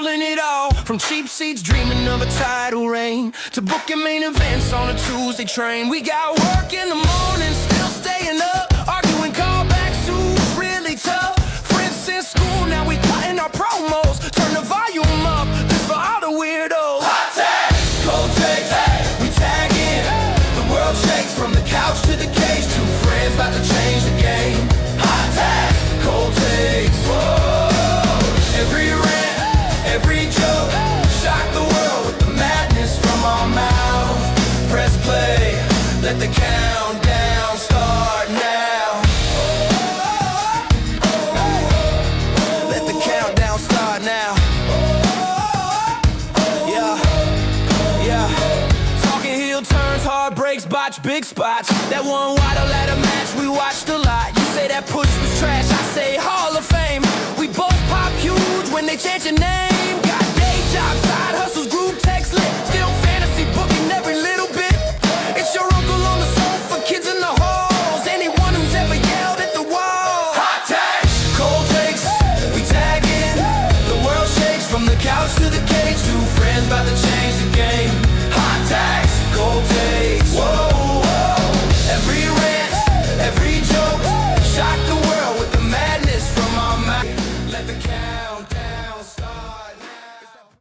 calling it all. From cheap seats dreaming of a title reign, to booking main events on a Tuesday train. We got work in the morning, still staying up, arguing callbacks, who's really tough. Friends since school, now we cutting our promos. Turn the volume up, just for all the weirdos. Hot takes, cold takes, we tag in. The world shakes from the couch to the cage. Two friends about to change the game. Hot takes, cold takes, whoa. Every rant, every joke, shock the world with the madness from our mouths. Press play, let the countdown start now. Let the countdown start now. Yeah. Talking heel turns, heartbreaks, botch, big spots. That one wild ladder match we watched a lot. You say that push was trash, I say Hall of Fame. We both pop huge when they chant your name. Got day jobs, side hustles, group text lit. Still fantasy booking every little bit. It's your uncle on the sofa, kids in the halls. Anyone who's ever yelled at the wall. Hot takes, cold takes, we tag in. The world shakes from the couch to the cage. Two friends about to change the game. Hot takes, cold takes, whoa. Every rant, every joke, shock the world with the madness from our mouth. Let the countdown start now.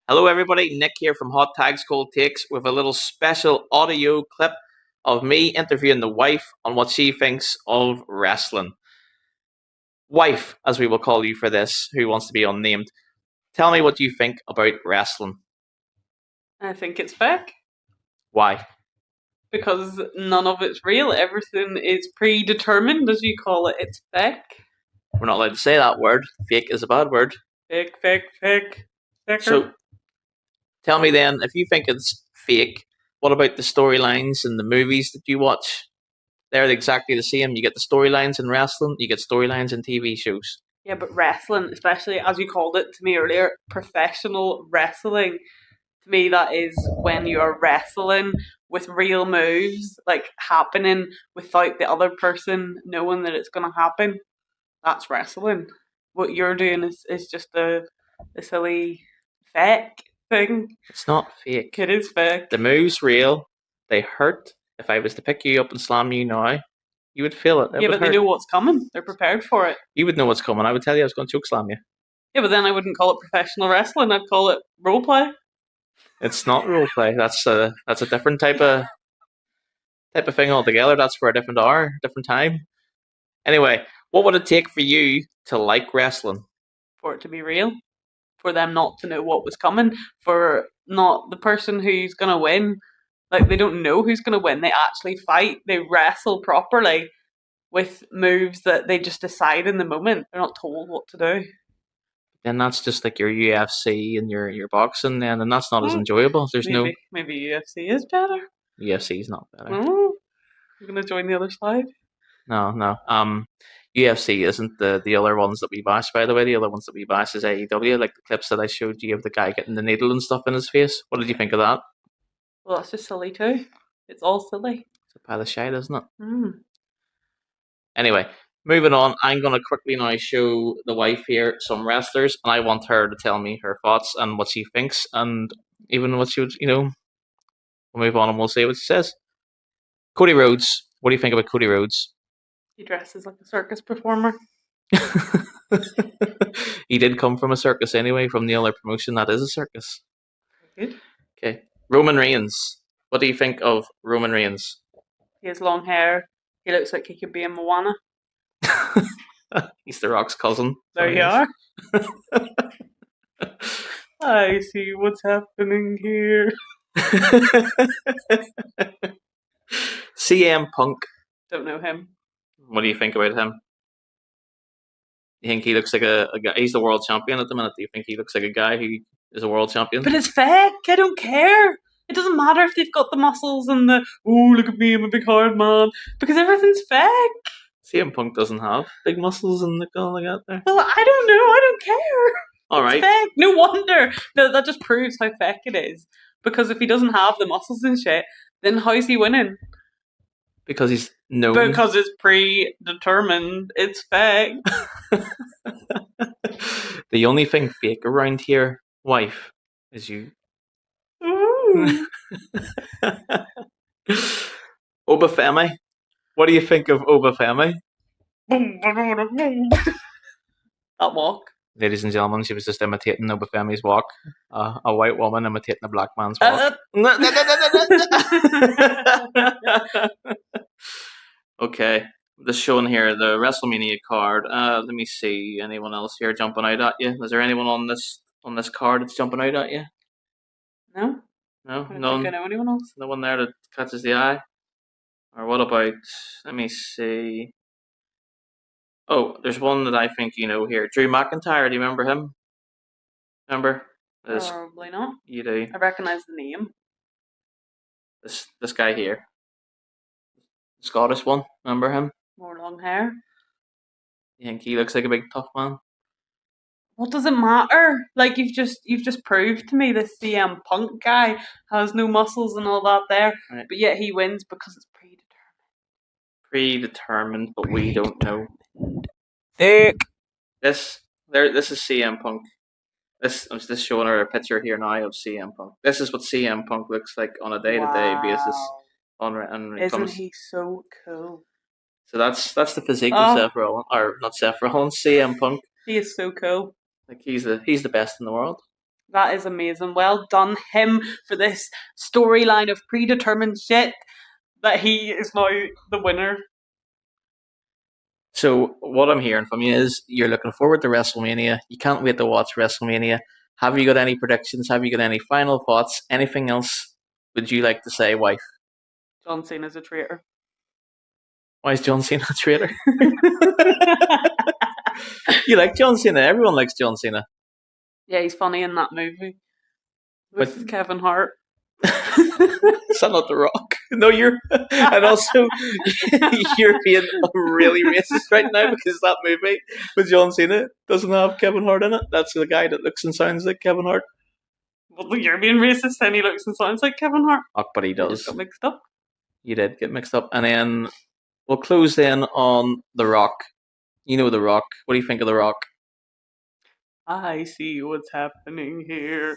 Hello everybody, Nick here from Hot Tags Cold Takes with a little special audio clip of me interviewing the wife on what she thinks of wrestling. Wife, as we will call you for this, who wants to be unnamed. Tell me what you think about wrestling. I think it's fake Why? because none of it's real. Everything is predetermined, as you call it. It's fake. We're not allowed to say that word. Fake is a bad word. Fake, fake, fake. Faker. So, tell me then, if you think it's fake, what about the storylines in the movies that you watch? They're exactly the same. You get the storylines in wrestling, you get storylines in TV shows. Yeah, but wrestling, especially as you called it to me earlier, professional wrestling, to me that is when you are wrestling with real moves, like happening without the other person knowing that it's going to happen. That's wrestling. What you're doing is just a silly fake thing. It's not fake. It is fake. The move's real. They hurt. If I was to pick you up and slam you now, you would feel it. Yeah, but they know what's coming. They're prepared for it. You would know what's coming. I would tell you I was going to choke slam you. Yeah, but then I wouldn't call it professional wrestling. I'd call it role play. It's not role play. That's a different type of thing altogether. That's for a different hour, different time. Anyway, what would it take for you to like wrestling? For it to be real. For them not to know what was coming. For not the person who's going to win. Like, they don't know who's going to win. They actually fight. They wrestle properly with moves that they just decide in the moment. They're not told what to do. Then that's just like your UFC and your boxing, then, and that's not as enjoyable. There's Maybe UFC is better. UFC's not better. Oh, you're going to join the other side? No. UFC isn't the other ones that we bash, by the way. The other ones that we bash is AEW, like the clips that I showed you of the guy getting the needle and stuff in his face. What did you think of that? Well, that's just silly too. It's all silly. It's a pile of shite, isn't it? Mm. Anyway, moving on, I'm going to quickly now show the wife here some wrestlers, and I want her to tell me her thoughts and what she thinks, and even what she would, we'll move on and we'll see what she says. Cody Rhodes. What do you think about Cody Rhodes? He dresses like a circus performer. He did come from a circus anyway, from the other promotion that is a circus. Good. Okay. Roman Reigns. What do you think of Roman Reigns? He has long hair. He looks like he could be in Moana. He's The Rock's cousin. There you are. I see what's happening here. CM Punk. Don't know him. What do you think about him? You think he looks like a guy? He's the world champion at the minute. Do you think he looks like a guy who is a world champion? But it's fake. I don't care. It doesn't matter if they've got the muscles and the, oh, look at me, I'm a big hard man. Because everything's fake. CM Punk doesn't have big muscles and all like that there. Well, I don't know. I don't care. All right. It's fake. No wonder. No, that just proves how fake it is. Because if he doesn't have the muscles and shit, then how's he winning? Because he's known. Because it's predetermined. It's fake. The only thing fake around here wife is you. Ooh. Obafemi. What do you think of Obafemi? That walk. Ladies and gentlemen, she was just imitating Obafemi's walk. A white woman imitating a black man's walk. Okay, just showing here the WrestleMania card. Let me see. Anyone else here jumping out at you? Is there anyone on this card that's jumping out at you? No? No, I don't none. think I know anyone else. No one there that catches the eye. Or what about? Let me see. Oh, there's one that I think you know here. Drew McIntyre. Do you remember him? Remember? Probably not. You do. I recognise the name. This guy here. The Scottish one. Remember him? More long hair. You think he looks like a big tough man? What does it matter? Like you've just proved to me this CM Punk guy has no muscles and all that there, Right. but yet he wins because it's Predetermined, but we don't know. thick. This is CM Punk. I'm just showing her a picture here now of CM Punk. This is what CM Punk looks like on a day-to-day basis. Isn't he so cool? So that's the physique of Seth Rollins, or not Seth Rollins, CM Punk. He is so cool. Like he's the best in the world. That is amazing. Well done him for this storyline of predetermined shit that he is now the winner. So what I'm hearing from you is you're looking forward to WrestleMania. You can't wait to watch WrestleMania. Have you got any predictions? Have you got any final thoughts? Anything else would you like to say, wife? John Cena's a traitor. Why is John Cena a traitor? You like John Cena. Everyone likes John Cena. Yeah, he's funny in that movie with Kevin Hart. Is that not The Rock? No, you're... And also, you're being really racist right now because that movie with John Cena doesn't have Kevin Hart in it. That's the guy that looks and sounds like Kevin Hart. Well, you're being racist and he looks and sounds like Kevin Hart. Oh, but he You does. just got mixed up. You did get mixed up. And then we'll close then on The Rock. You know The Rock. What do you think of The Rock? I see what's happening here.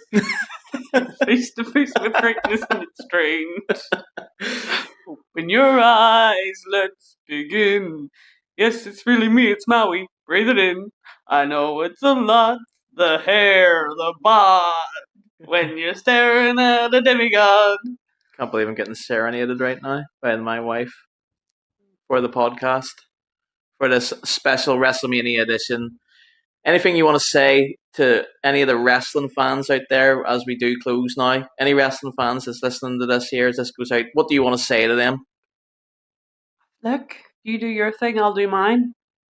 Face to face with greatness and it's strange. Open your eyes, let's begin. Yes, it's really me, it's Maui. Breathe it in. I know it's a lot. The hair, the bod. When you're staring at a demigod. Can't believe I'm getting serenaded right now by my wife for the podcast, for this special WrestleMania edition. Anything you want to say to any of the wrestling fans out there as we do close now? Any wrestling fans that's listening to this here as this goes out, what do you want to say to them? Look, you do your thing, I'll do mine.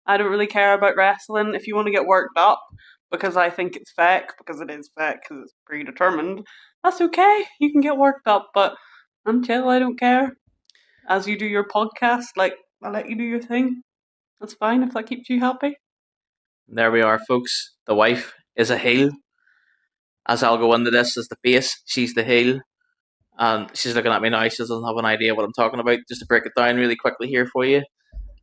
I don't really care about wrestling. If you want to get worked up because I think it's fake, because it is fake, because it's predetermined, that's okay. You can get worked up, but I'm chill, I don't care. As you do your podcast, like, I'll let you do your thing. That's fine if that keeps you happy. There we are, folks. The wife is a heel. As I'll go into this as the face, she's the heel. And she's looking at me now. She doesn't have an idea what I'm talking about. Just to break it down really quickly here for you.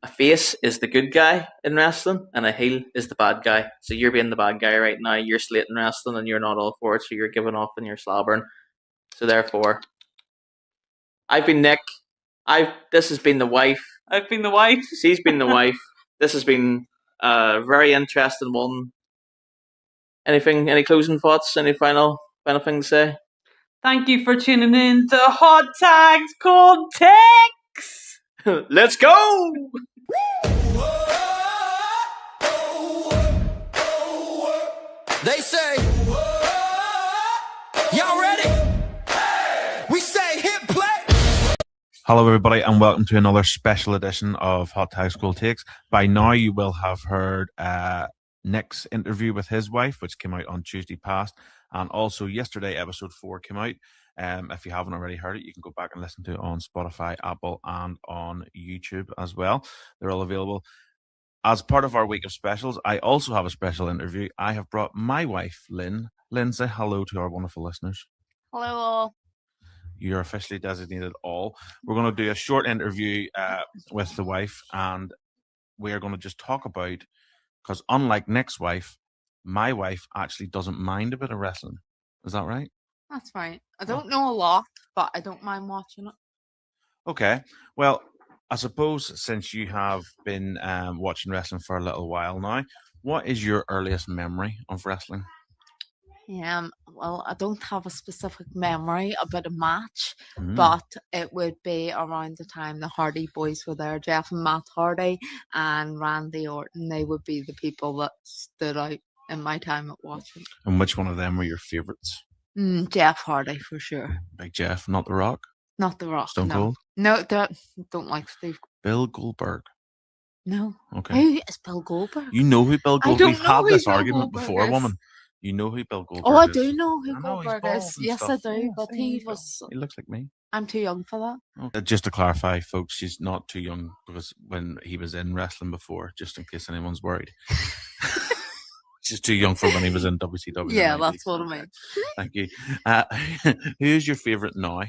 A face is the good guy in wrestling, and a heel is the bad guy. So you're being the bad guy right now. You're slating wrestling, and you're not all for it. So you're giving off and you're slobbering. So therefore, I've been Nick. This has been the wife. I've been the wife. She's been the wife. This has been a very interesting one. Any closing thoughts? Any final thing to say? Thank you for tuning in to Hot Tags Cold Takes. Let's go! They say, y'all ready? We say hit play. Hello, everybody, and welcome to another special edition of Hot Tag School Takes. By now, you will have heard Nick's interview with his wife, which came out on Tuesday past, and also yesterday, episode 4 came out. If you haven't already heard it, you can go back and listen to it on Spotify, Apple, and on YouTube as well. They're all available. As part of our week of specials, I also have a special interview. I have brought my wife, Lynn. Lynn, say hello to our wonderful listeners. Hello all. You're officially designated all. We're going to do a short interview with the wife, and we are going to just talk about, because unlike Nick's wife, my wife actually doesn't mind a bit of wrestling. Is that right? That's right. I don't know a lot, but I don't mind watching it. Okay. Well, I suppose since you have been watching wrestling for a little while now, what is your earliest memory of wrestling? Well, I don't have a specific memory about a match, Mm. but it would be around the time the Hardy Boys were there. Jeff and Matt Hardy and Randy Orton. They would be the people that stood out in my time at watching. And which one of them were your favourites? Jeff Hardy for sure. Big Jeff, not The Rock? Not The Rock. Stone no. Cold? No, don't like Steve. Bill Goldberg. No. Okay. Who is Bill Goldberg? You know who Bill I Goldberg don't We've know had who this Bill argument Goldberg before, is. woman. You know who Bill Goldberg Oh, I is. do know who I know, he's Goldberg bald is. and Yes, stuff. I do. Yeah, But see, he there you go. was. He looks like me. I'm too young for that. Okay. Just to clarify, folks, she's not too young because when he was in wrestling before, just in case anyone's worried. She's too young for when he was in WCW. Yeah, 90s. that's what I Okay. mean. Thank you. Who's your favourite now?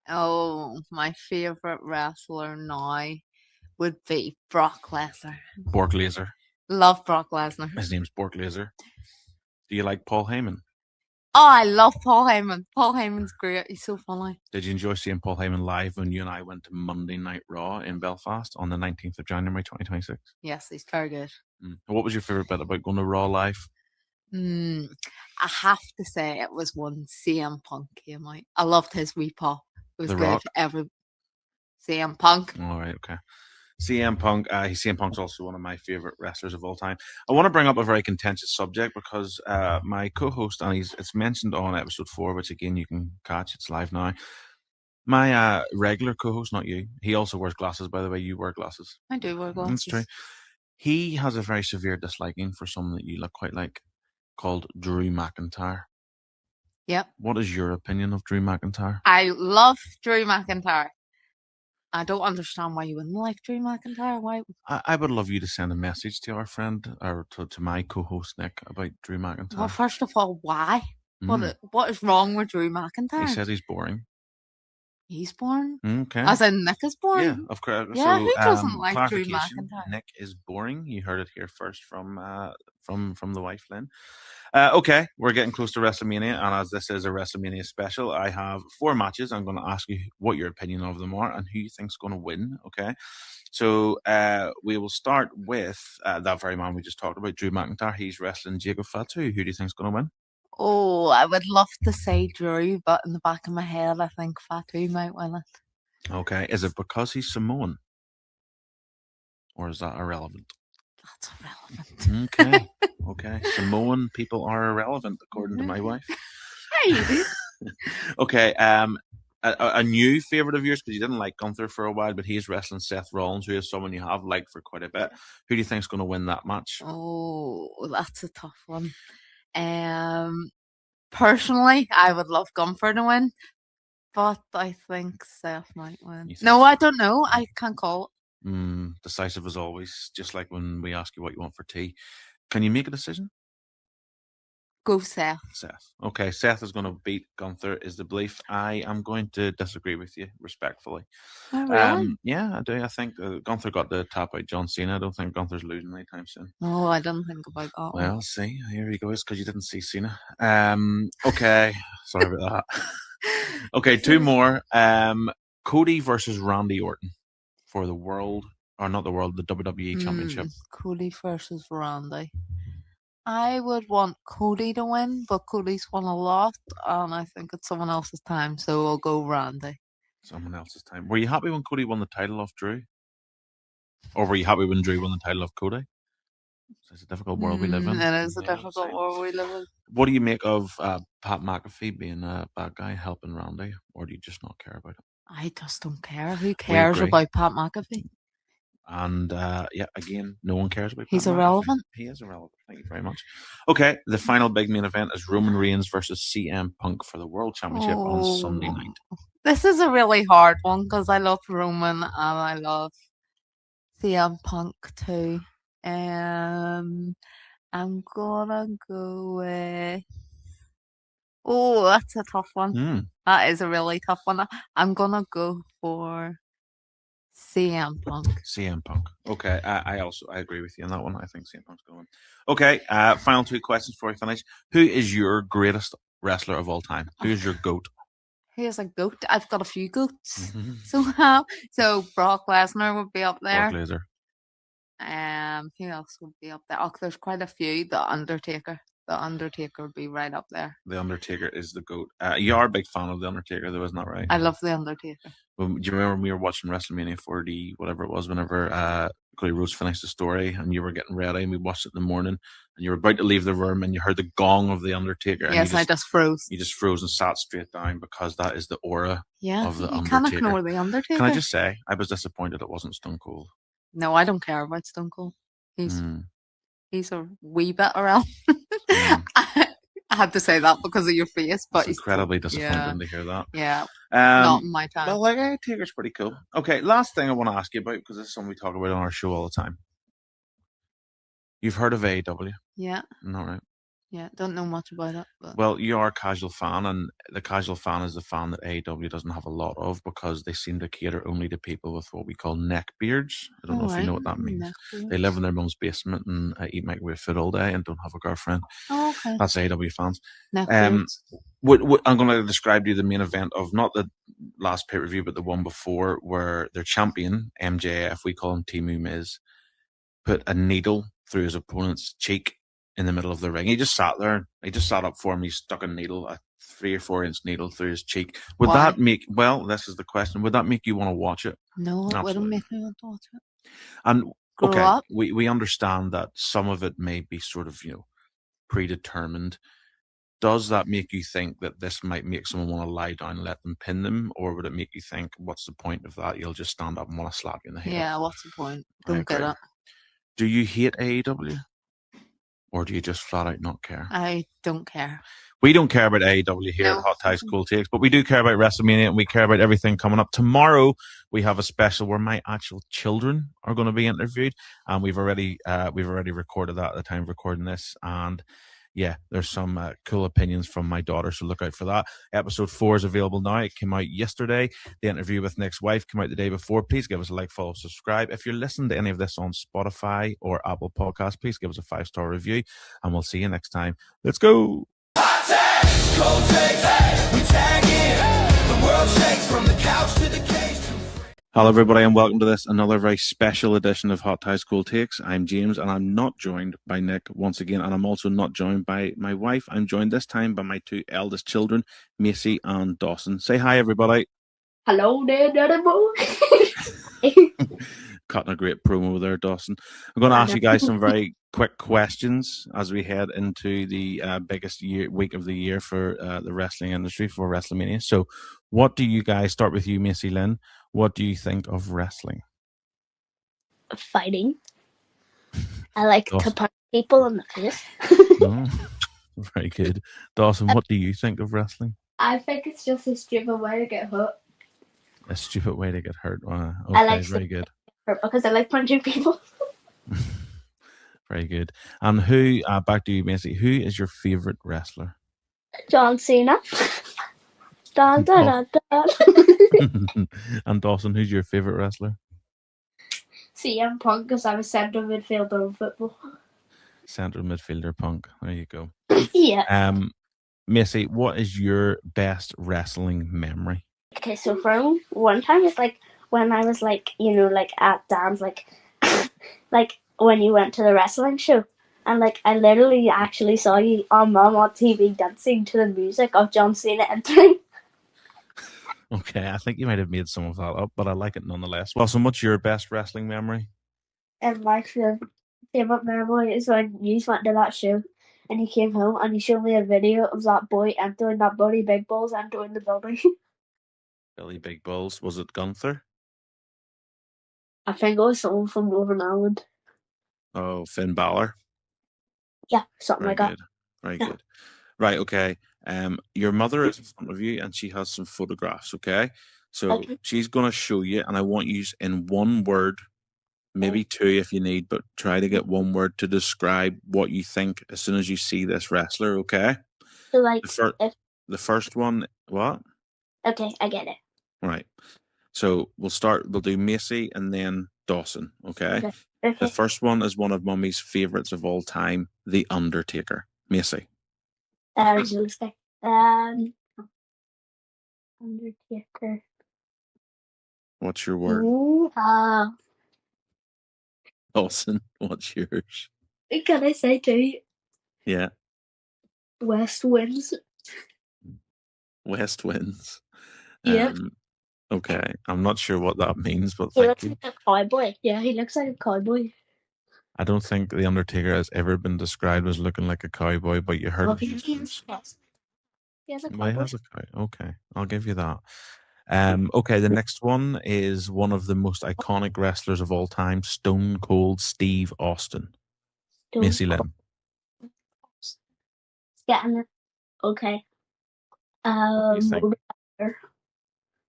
Oh, my favorite wrestler now would be Brock Lesnar. Bork Laser. Love Brock Lesnar. His name's Bork Laser. Do you like Paul Heyman? Oh, I love Paul Heyman. Paul Heyman's great. He's so funny. Did you enjoy seeing Paul Heyman live when you and I went to Monday Night Raw in Belfast on the 19th of January 2026? Yes, he's very good. What was your favourite bit about going to Raw live? I have to say it was when CM Punk came out. I loved his wee pop. It was The good. Rock? CM Punk. All right, okay. CM Punk. CM Punk's also one of my favorite wrestlers of all time. I want to bring up a very contentious subject because my co-host, and it's mentioned on episode 4, which again you can catch. It's live now. My regular co-host, not you. He also wears glasses, by the way. You wear glasses. I do wear glasses. That's true. He has a very severe disliking for someone that you look quite like, called Drew McIntyre. Yep. What is your opinion of Drew McIntyre? I love Drew McIntyre. I don't understand why you wouldn't like Drew McIntyre. Why? I would love you to send a message to our friend, or to my co-host Nick, about Drew McIntyre. Well, first of all, why? What is wrong with Drew McIntyre? He says he's boring. He's boring? Okay. As in Nick is boring? Yeah, of course. Yeah, so, who doesn't like Drew clarification, McIntyre? Nick is boring. You heard it here first from the wife, Lynn. Okay, we're getting close to WrestleMania, and as this is a WrestleMania special, I have 4 matches. I'm going to ask you what your opinion of them are and who you think's going to win. Okay, so we will start with that very man we just talked about, Drew McIntyre. He's wrestling Jacob Fatu. Who do you think's going to win? Oh, I would love to say Drew, but in the back of my head, I think Fatu might win it. Okay, is it because he's Samoan, or is that irrelevant? That's irrelevant. Okay. Okay. Samoan people are irrelevant, according to my wife. Hey. Okay. A new favourite of yours, because you didn't like Gunther for a while, but he's wrestling Seth Rollins, who is someone you have liked for quite a bit. Who do you think's going to win that match? Oh, that's a tough one. Personally, I would love Gunther to win, but I think Seth might win. No, I don't know. I can't call it. Decisive as always, just like when we ask you what you want for tea. Can you make a decision? Go Seth. Seth. Okay, Seth is going to beat Gunther, is the belief. I am going to disagree with you, respectfully. Oh, really? Yeah, I do. I think Gunther got the tap out John Cena. I don't think Gunther's losing anytime soon. Oh, I didn't think about that one. Well, see, here he goes, because you didn't see Cena. Okay, sorry about that. Okay, 2 more. Cody versus Randy Orton for the world, or not the world, the WWE Championship. Cody versus Randy. I would want Cody to win, but Cody's won a lot, and I think it's someone else's time, so I'll go Randy. Someone else's time. Were you happy when Cody won the title off Drew? Or were you happy when Drew won the title off Cody? It's a difficult world we live in. It is a difficult world we live in. What do you make of Pat McAfee being a bad guy helping Randy, or do you just not care about it? I just don't care. Who cares about Pat McAfee? And yeah, again, no one cares about He's Pat irrelevant. McAfee. He is irrelevant. Thank you very much. Okay, the final big main event is Roman Reigns versus CM Punk for the World Championship on Sunday night. This is a really hard one because I love Roman and I love CM Punk too. I'm gonna go with. Oh, that's a tough one. That is a really tough one. I'm gonna go for CM Punk. CM Punk. Okay, I agree with you on that one. I think CM Punk's going. Okay, final two questions before we finish. Who is your greatest wrestler of all time? Who is your GOAT? Who is a goat? I've got a few goats. Mhm. So Brock Lesnar would be up Brock there. Lesnar. Who else would be up there? Oh, there's quite a few. The Undertaker. The Undertaker would be right up there. The Undertaker is the GOAT. You are a big fan of The Undertaker, though, isn't that right? I love The Undertaker. Do you remember when we were watching WrestleMania 40, whatever it was, whenever Cody Rhodes finished the story and you were getting ready and we watched it in the morning and you were about to leave the room and you heard the gong of The Undertaker. And Yes, I just froze. You just froze and sat straight down because that is the aura of The you Undertaker. can't ignore The Undertaker. Can I just say, I was disappointed it wasn't Stone Cold. No, I don't care about Stone Cold. He's a wee bit around. I had to say that because of your face, but it's incredibly disappointing to hear that. Yeah, not in my time. Well, like, Taker's pretty cool. Okay, last thing I want to ask you about, because this is something we talk about on our show all the time. You've heard of AEW? Yeah. Not right. Yeah, don't know much about it. But... Well, you are a casual fan, and the casual fan is the fan that AEW doesn't have a lot of because they seem to cater only to people with what we call neck beards. I don't know if you know what that means. They live in their mum's basement and eat microwave food all day and don't have a girlfriend. Oh, okay. That's AEW fans. Neck beards. I'm going to describe to you the main event of not the last pay-per-view, but the one before, where their champion, MJF, we call him Timu Miz, put a needle through his opponent's cheek in the middle of the ring. He just sat there. He just sat up for him. He stuck a needle, a 3 or 4 inch needle through his cheek. Would that make, well, this is the question, would that make you want to watch it? No, it wouldn't make me want to watch it. And Grow up. we understand that some of it may be sort of, predetermined. Does that make you think that this might make someone want to lie down and let them pin them? Or would it make you think, what's the point of that? You'll just stand up and want to slap you in the head. Yeah, what's the point? Don't get it. Do you hate AEW? Or do you just flat out not care? I don't care. We don't care about AEW here at Hot Ties Cool Takes, but we do care about WrestleMania and we care about everything coming up. Tomorrow, we have a special where my actual children are going to be interviewed, and we've already recorded that at the time of recording this. And yeah, there's some cool opinions from my daughter, so look out for that. Episode 4 is available now. It came out yesterday. The interview with Nick's wife came out the day before. Please give us a like, follow, subscribe. If you're listening to any of this on Spotify or Apple Podcasts, please give us a 5-star review, and we'll see you next time. Let's go. Hot tags, cold takes, we tag in. The world shakes from the couch to the cage. Hello, everybody, and welcome to this another very special edition of Hot Ties Cool Takes. I'm James, and I'm not joined by Nick once again, and I'm also not joined by my wife. I'm joined this time by my 2 eldest children, Macy and Dawson. Say hi, everybody. Hello there, Daddy boy. Cutting a great promo there, Dawson. I'm going to ask you guys some very quick questions as we head into the biggest week of the year for the wrestling industry, for WrestleMania. So what do you guys, start with you, Macy Lynn, what do you think of wrestling? Fighting. I like to punch people in the face. Oh, very good. Dawson, what do you think of wrestling? I think it's just a stupid way to get hurt. A stupid way to get hurt. Okay, I like very good. Because I like punching people. Very good. And who, back to you, Macy, who is your favourite wrestler? John Cena. Dun, dun, dun, dun. And Dawson, who's your favourite wrestler? CM Punk, because I'm a centre midfielder in football. Centre midfielder Punk. There you go. Yeah. Macy, what is your best wrestling memory? Okay, so for one time, it's like when I was like, at Dan's, like when you went to the wrestling show. And like I literally actually saw you on Mum on TV dancing to the music of John Cena entering. Okay, I think you might have made some of that up, but I like it nonetheless. Well, so what's your best wrestling memory? And my favorite memory is when you went to that show and you came home and you showed me a video of that boy entering, that Buddy Big Balls entering the building. Billy Big Balls. Was it Gunther? I think it was someone from Northern Ireland. Oh, Finn Balor. Yeah, something Very like that. good. Very good. Right, okay. Your mother is in front of you and she has some photographs, okay? So Okay. she's going to show you, and I want you in one word, maybe 2 if you need, but try to get one word to describe what you think as soon as you see this wrestler, okay? So like, The first one, what? okay, I get it. Right. So we'll do Macy and then Dawson, okay? Okay. The Okay. first one is one of Mummy's favorites of all time, The Undertaker. Macy, Tuesday. Undertaker. what's your word? Ooh, Dawson, what's yours? can I say two? Yeah, West Winds. West Winds. Yeah. Okay, I'm not sure what that means, but He thank looks you. like a cowboy. Yeah, he looks like a cowboy. I don't think The Undertaker has ever been described as looking like a cowboy, but you heard Well, it. he has a Well, he cowboy. has a cow. Okay, I'll give you that. Okay, the next one is one of the most iconic wrestlers of all time, Stone Cold Steve Austin. Missy Lynn. Getting it. Okay. What do you think? Motorbiker.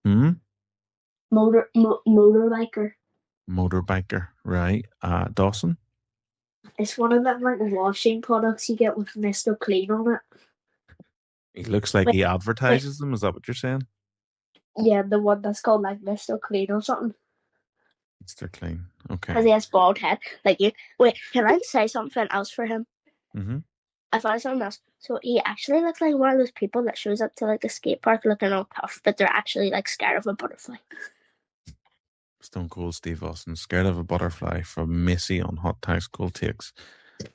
Hmm? Motorbiker. Motorbiker, right? Dawson? It's one of them like washing products you get with Mr. Clean on it. He looks like Wait, he advertises them. Is that what you're saying? Yeah, the one that's called like Mr. Clean or something. Mr. Clean. Because Okay. he has bald head. Like you. Wait, can I say something else for him? Mm-hmm. I found something else. So he actually looks like one of those people that shows up to like a skate park looking all tough, but they're actually like scared of a butterfly. Stone Cold Steve Austin, scared of a butterfly from Missy on Hot Tag School Takes.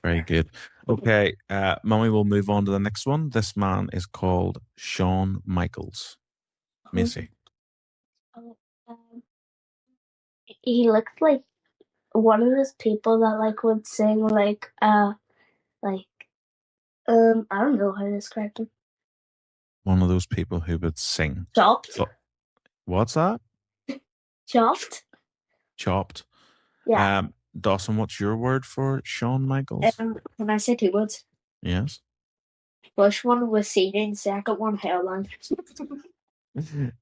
Very good. Okay, Mummy, will move on to the next one. This man is called Shawn Michaels. Missy. Um, he looks like one of those people that like would sing like I don't know how to describe him. One of those people who would sing. Chopped. Oh, what's that? Chopped. Chopped. Yeah. Dawson, what's your word for Shawn Michaels? Can I say two words? Yes. First one was seating, second one hairline.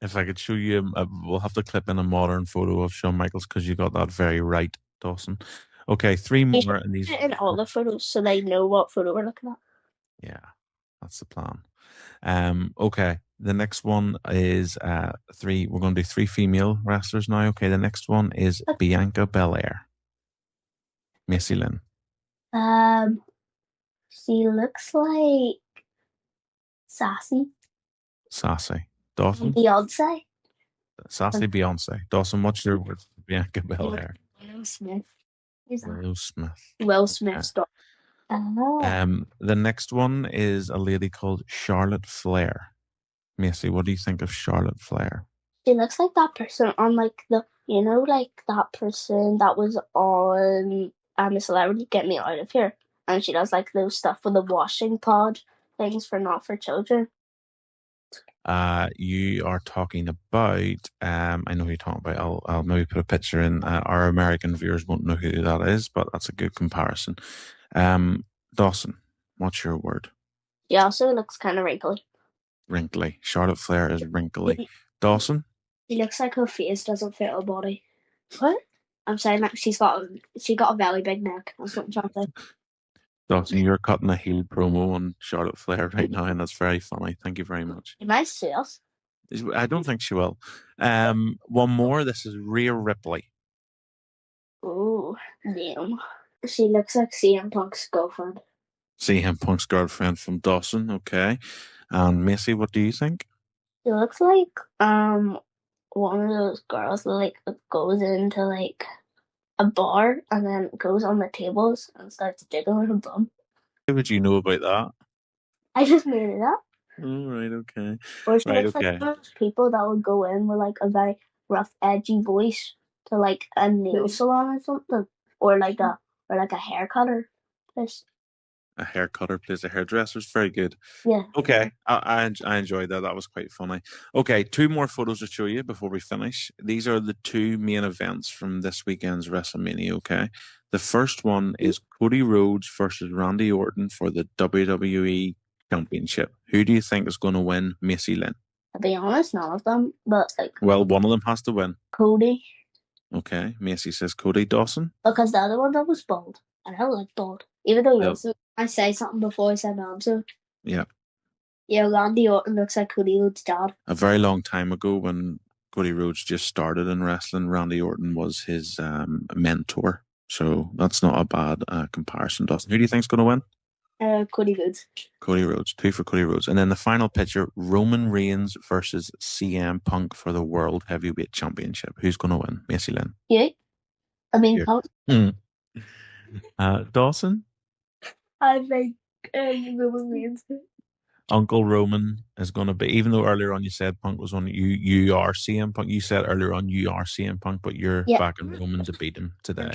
If I could show you, we'll have to clip in a modern photo of Shawn Michaels because you got that very right, Dawson. Okay, three more, and these. In all the photos, so they know what photo we're looking at. Yeah, that's the plan. Okay, the next one is three. We're going to do three female wrestlers now. Okay, the next one is Bianca Belair. Missy Lynn. She looks like sassy. Sassy. Dawson. Beyonce. Sassy Beyonce. Dawson, what's your word for Bianca Belair? Will Smith. Who's that? Will Smith. Will Smith's daughter. The next one is a lady called Charlotte Flair. Macy, what do you think of Charlotte Flair? She looks like that person on like like that person that was on a Celebrity Get Me Out of Here, and she does like those stuff with the washing pod things for not for children. You are talking about, I know who you're talking about. I'll maybe put a picture in. Our American viewers won't know who that is, but that's a good comparison. Dawson, what's your word? She also looks kind of wrinkly. Wrinkly. Charlotte Flair is wrinkly. Dawson? She looks like her face doesn't fit her body. What? I'm saying that she got a very big neck. That's what I'm trying to say. Dawson, you're cutting a heel promo on Charlotte Flair right now, and that's very funny. Thank you very much. She might sue us. I don't think she will. One more. This is Rhea Ripley. Ooh, damn. She looks like CM Punk's girlfriend. CM Punk's girlfriend from Dawson. Okay. And Macy, what do you think? She looks like one of those girls that like goes into like a bar and then goes on the tables and starts jiggling her bum. How would you know about that? I just made it up. Oh, right, okay. Or she Right, looks okay. like one of those people that would go in with like a very rough, edgy voice to like a nail salon or something, or like a hair cutter place. A hair cutter plays a hairdresser. It's very good. Yeah. Okay, I enjoyed that. That was quite funny. Okay, two more photos to show you before we finish. These are the two main events from this weekend's WrestleMania, okay? The first one is Cody Rhodes versus Randy Orton for the WWE Championship. Who do you think is going to win, Macy Lynn? To be honest, none of them, but like Well, one of them has to win. Cody, Okay, Macy says Cody. Dawson? because the other one that was bald, and I don't like bald. Even though Yep. I say something before I said no, so Yeah. yeah, Randy Orton looks like Cody Rhodes' dad. A very long time ago when Cody Rhodes just started in wrestling. Randy Orton was his mentor. So that's not a bad comparison, Dustin. Who do you think's going to win? Cody Rhodes. Cody Rhodes. 2 for Cody Rhodes. And then the final picture, Roman Reigns versus CM Punk for the World Heavyweight Championship. Who's going to win? Macy Lynn. Yeah. I mean, Yeah. Punk. Dawson? I think Roman Reigns. Uncle Roman is going to be, even though earlier on you said Punk was on, you are CM Punk. You said earlier on you are CM Punk, but you're backing Roman to beat him today.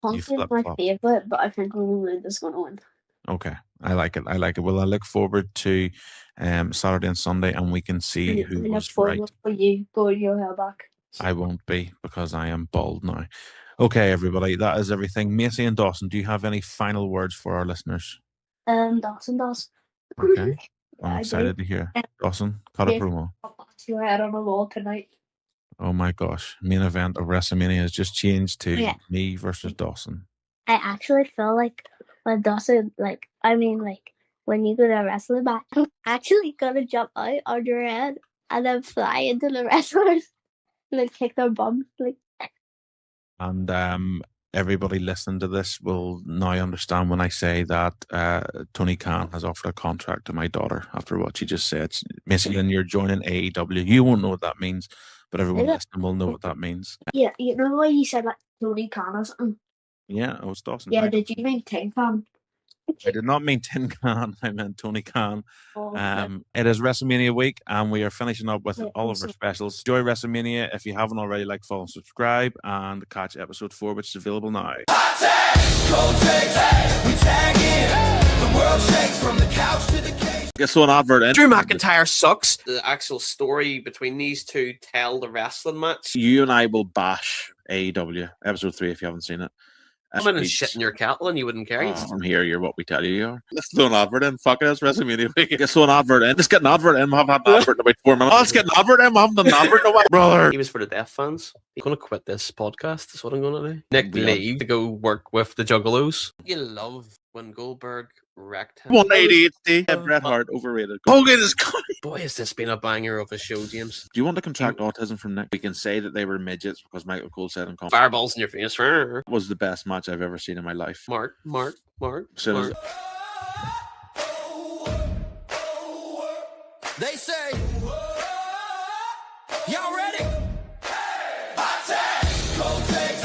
Punk is my favourite, but I think Roman Reigns is going to win. Okay, I like it. Well, I look forward to Saturday and Sunday, and we can see who was right. For you going your hair back. I won't be, because I am bald now. Okay, everybody, that is everything. Macy and Dawson, do you have any final words for our listeners? Dawson does. Okay, I'm excited to hear. Dawson, cut a promo. I'll box your head on a wall tonight. Oh my gosh, main event of Wrestlemania has just changed to me versus Dawson. I actually feel like when Dawson, when you go to a wrestling match, I'm actually gonna jump out on your head and then fly into the wrestlers and then kick their bums. And everybody listening to this will now understand when I say that Tony Khan has offered a contract to my daughter after what she just said. Macy Lynn, you're joining AEW. You won't know what that means, but everyone listening will know what that means. Yeah, you know why you said that Tony Khan or something? Yeah, I was Dawson. Yeah, did you mean Tin Khan? I did not mean Tin Khan. I meant Tony Khan. Oh, okay. It is WrestleMania week, and we are finishing up with all of our specials. Enjoy WrestleMania. If you haven't already, like, follow, and subscribe, and catch episode 4, which is available now. Hot takes, cold takes, we tag in. The world shakes from the couch to the cage. Guess what advert in? Drew McIntyre sucks. The actual story between these two tell the wrestling match. You and I will bash AEW episode 3 if you haven't seen it. Come in and shit in your kettle and you wouldn't care. From here, you're what we tell you are. Let's throw an advert in. Fuck it, it's WrestleMania week. Let's throw an advert in. Let's get an advert in. I haven't had an advert in about 4 minutes. Oh, let's get an advert in. I haven't done an advert in a while. Brother. He was for the deaf fans. I'm going to quit this podcast. That's what I'm going to do. Nick Lee to go work with the Juggalos. You love when Goldberg wrecked him. 180 HD. Bret Hart, overrated. Hogan is coming. Boy, has this been a banger of a show, James. Do you want to contract autism from Nick? We can say that they were midgets because Michael Cole said in commentary. Fireballs in your face. Was the best match I've ever seen in my life. Mark. So They say, y'all ready? Hot takes, cold takes,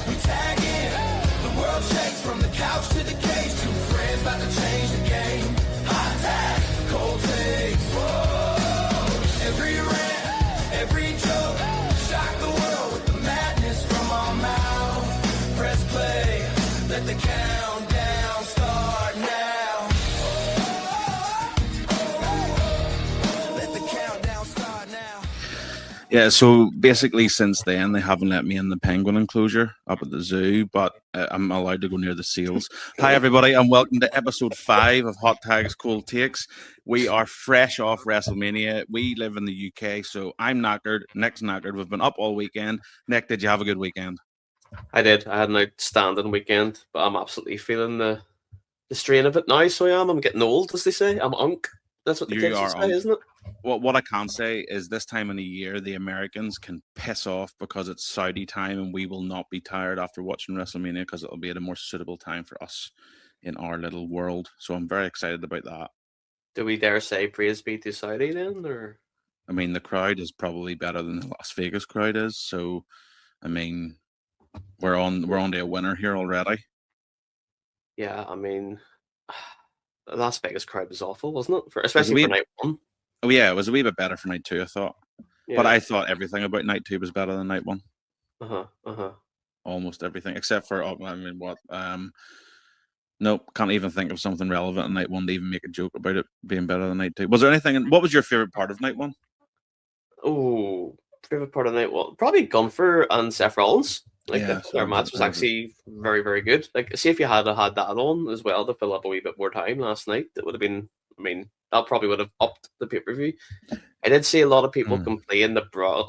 we tag in. The world shakes from the couch to the cage. Two friends about to change the game. Hot takes, cold takes, whoa. Every rant, every joke, shock the world with the madness from our mouths. Press play, let the countdown start now. yeah, so basically since then they haven't let me in the penguin enclosure up at the zoo, but I'm allowed to go near the seals. Hi everybody, and welcome to episode 5 of Hot Tags Cold Takes. We are fresh off WrestleMania. We live in the UK, so I'm knackered. Nick's knackered. We've been up all weekend. Nick, did you have a good weekend? I did. I had an outstanding weekend, but I'm absolutely feeling the strain of it now. So I'm getting old, as they say. I'm unk. That's what the kids would say, isn't it? Well, what I can say is this time of the year, the Americans can piss off because it's Saudi time and we will not be tired after watching WrestleMania because it'll be at a more suitable time for us in our little world. So I'm very excited about that. Do we dare say praise be to Saudi then? Or I mean, the crowd is probably better than the Las Vegas crowd is. So, I mean, we're on to a winner here already. Yeah, I mean, the Las Vegas crowd was awful, wasn't it? Especially for night 1. Oh yeah, it was a wee bit better for night 2, I thought. Yeah. But I thought everything about night 2 was better than night 1. Almost everything, except for nope, can't even think of something relevant in night 1 to even make a joke about it being better than night 2. Was there anything? What was your favorite part of night 1? Oh, favorite part of night 1, probably Gunther and Seth Rollins. Their match was actually very, very good. Like, see if you had that on as well to fill up a wee bit more time last night, that would have been. I mean, that probably would have upped the pay-per-view. I did see a lot of people complain that Brock,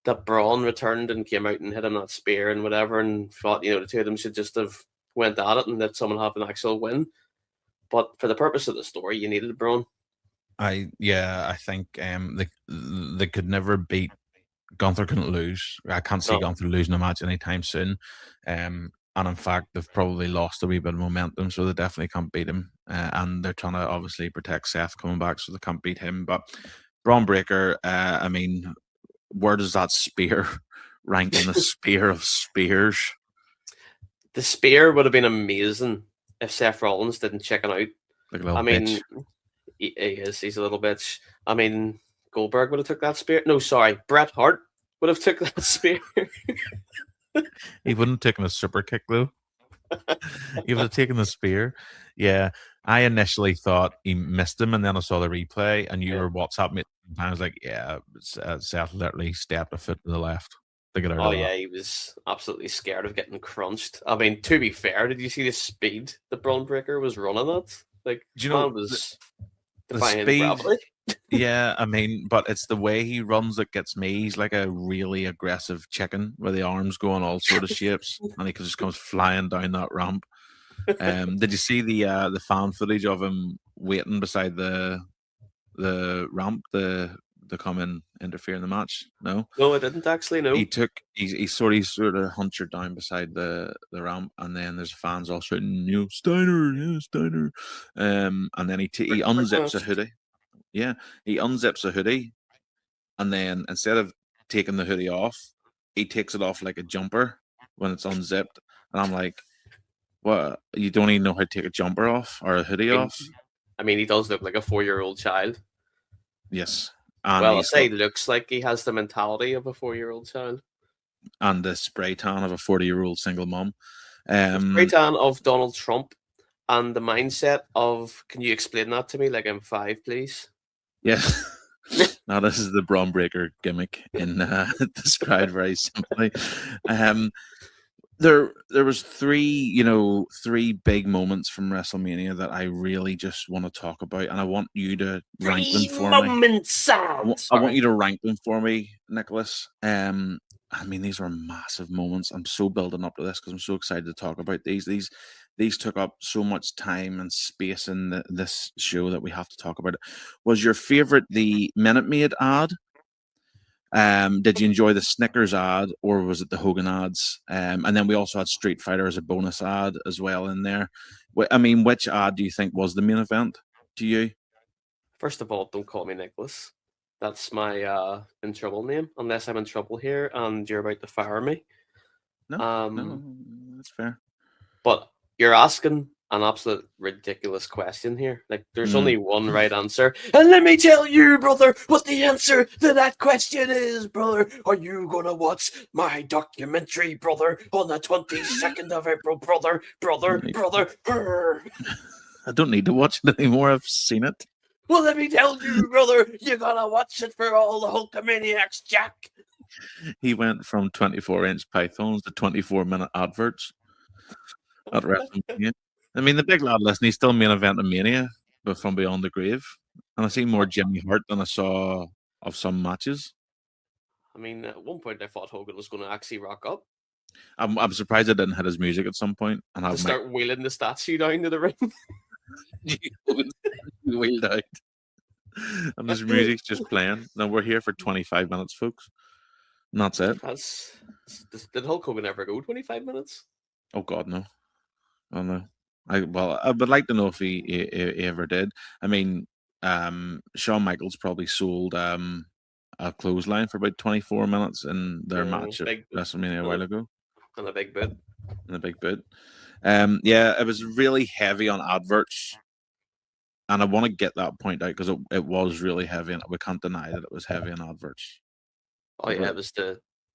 that Braun returned and came out and hit him that spear and whatever, and thought, the two of them should just have went at it and let someone have an actual win. But for the purpose of the story, you needed Braun. I think they could never beat Gunther. Couldn't lose. I can't see No. Gunther losing a match anytime soon. And in fact, they've probably lost a wee bit of momentum, so they definitely can't beat him. And they're trying to obviously protect Seth coming back, so they can't beat him. But Braun Breaker, I mean, where does that spear rank in the spear of spears? The spear would have been amazing if Seth Rollins didn't chicken out. Like a little I mean, bitch. he is. He's a little bitch. I mean, Goldberg would have took that spear. No, sorry, Bret Hart would have took that spear. He wouldn't have taken a super kick though. He would have taken the spear. Yeah, I initially thought he missed him, and then I saw the replay, and you were WhatsApp me. And I was like, "Yeah, Seth literally stepped a foot to the left to get out Oh of yeah, that." he was absolutely scared of getting crunched. I mean, to be fair, did you see the speed that Braun Breaker was running at? Like, Do you know man was the defying speed? gravity. Yeah, I mean, but it's the way he runs that gets me. He's like a really aggressive chicken with the arms going all sort of shapes, and he just comes flying down that ramp. Did you see the fan footage of him waiting beside the ramp to come and interfere in the match? No, No, I didn't actually know. he sort of hunched down beside the ramp, and then there's fans all shouting, "You know, Steiner, yeah, Steiner," and then he unzips a hoodie. Yeah, he unzips a hoodie, and then instead of taking the hoodie off, he takes it off like a jumper when it's unzipped, and I'm like, "What? You don't even know how to take a jumper off or a hoodie off?" I mean, he does look like a 4-year-old child. Yes, and Well, I he's say got, looks like he has the mentality of a 4-year-old child. and the spray tan of a 40-year-old single mom. Spray tan of Donald Trump and the mindset of, can you explain that to me like I'm 5, please? Yes. Now this is the Braun Breaker gimmick in described very simply. There was three big moments from WrestleMania that I really just want to talk about, and I want you to rank them for me. I want you to rank them for me, Nicholas. I mean, these were massive moments. I'm so building up to this because I'm so excited to talk about these. These took up so much time and space in this show that we have to talk about it. Was your favorite the Minute Maid ad? Did you enjoy the Snickers ad, or was it the Hogan ads? And then we also had Street Fighter as a bonus ad as well in there. I mean, which ad do you think was the main event to you? First of all, don't call me Nicholas. That's my in trouble name, unless I'm in trouble here and you're about to fire me. No, that's fair. But you're asking an absolute ridiculous question here. Like, there's only one right answer. And let me tell you, brother, what the answer to that question is, brother. Are you going to watch my documentary, brother, on the 22nd of April, brother? I don't need to watch it anymore. I've seen it. Well, let me tell you, brother, you got to watch it for all the Hulkamaniacs, Jack. He went from 24-inch pythons to 24-minute adverts at WrestleMania. I mean, the big lad, listen, he's still main event of Mania, but from Beyond the Grave. And I see more Jimmy Hart than I saw of some matches. I mean, at one point I thought Hogan was going to actually rock up. I'm surprised I didn't hit his music at some point and to start wheeling the statue down to the ring. Wheeled out. And his music's just playing. Now we're here for 25 minutes, folks. And that's it. Did Hulk Hogan ever go 25 minutes? Oh, God, no. Oh, no. I would like to know if he ever did. I mean, Shawn Michaels probably sold a clothesline for about 24 minutes in their match at WrestleMania a while ago. And a big boot. Yeah, it was really heavy on adverts. And I want to get that point out because it was really heavy, and we can't deny that it was heavy on adverts. Oh, yeah, it's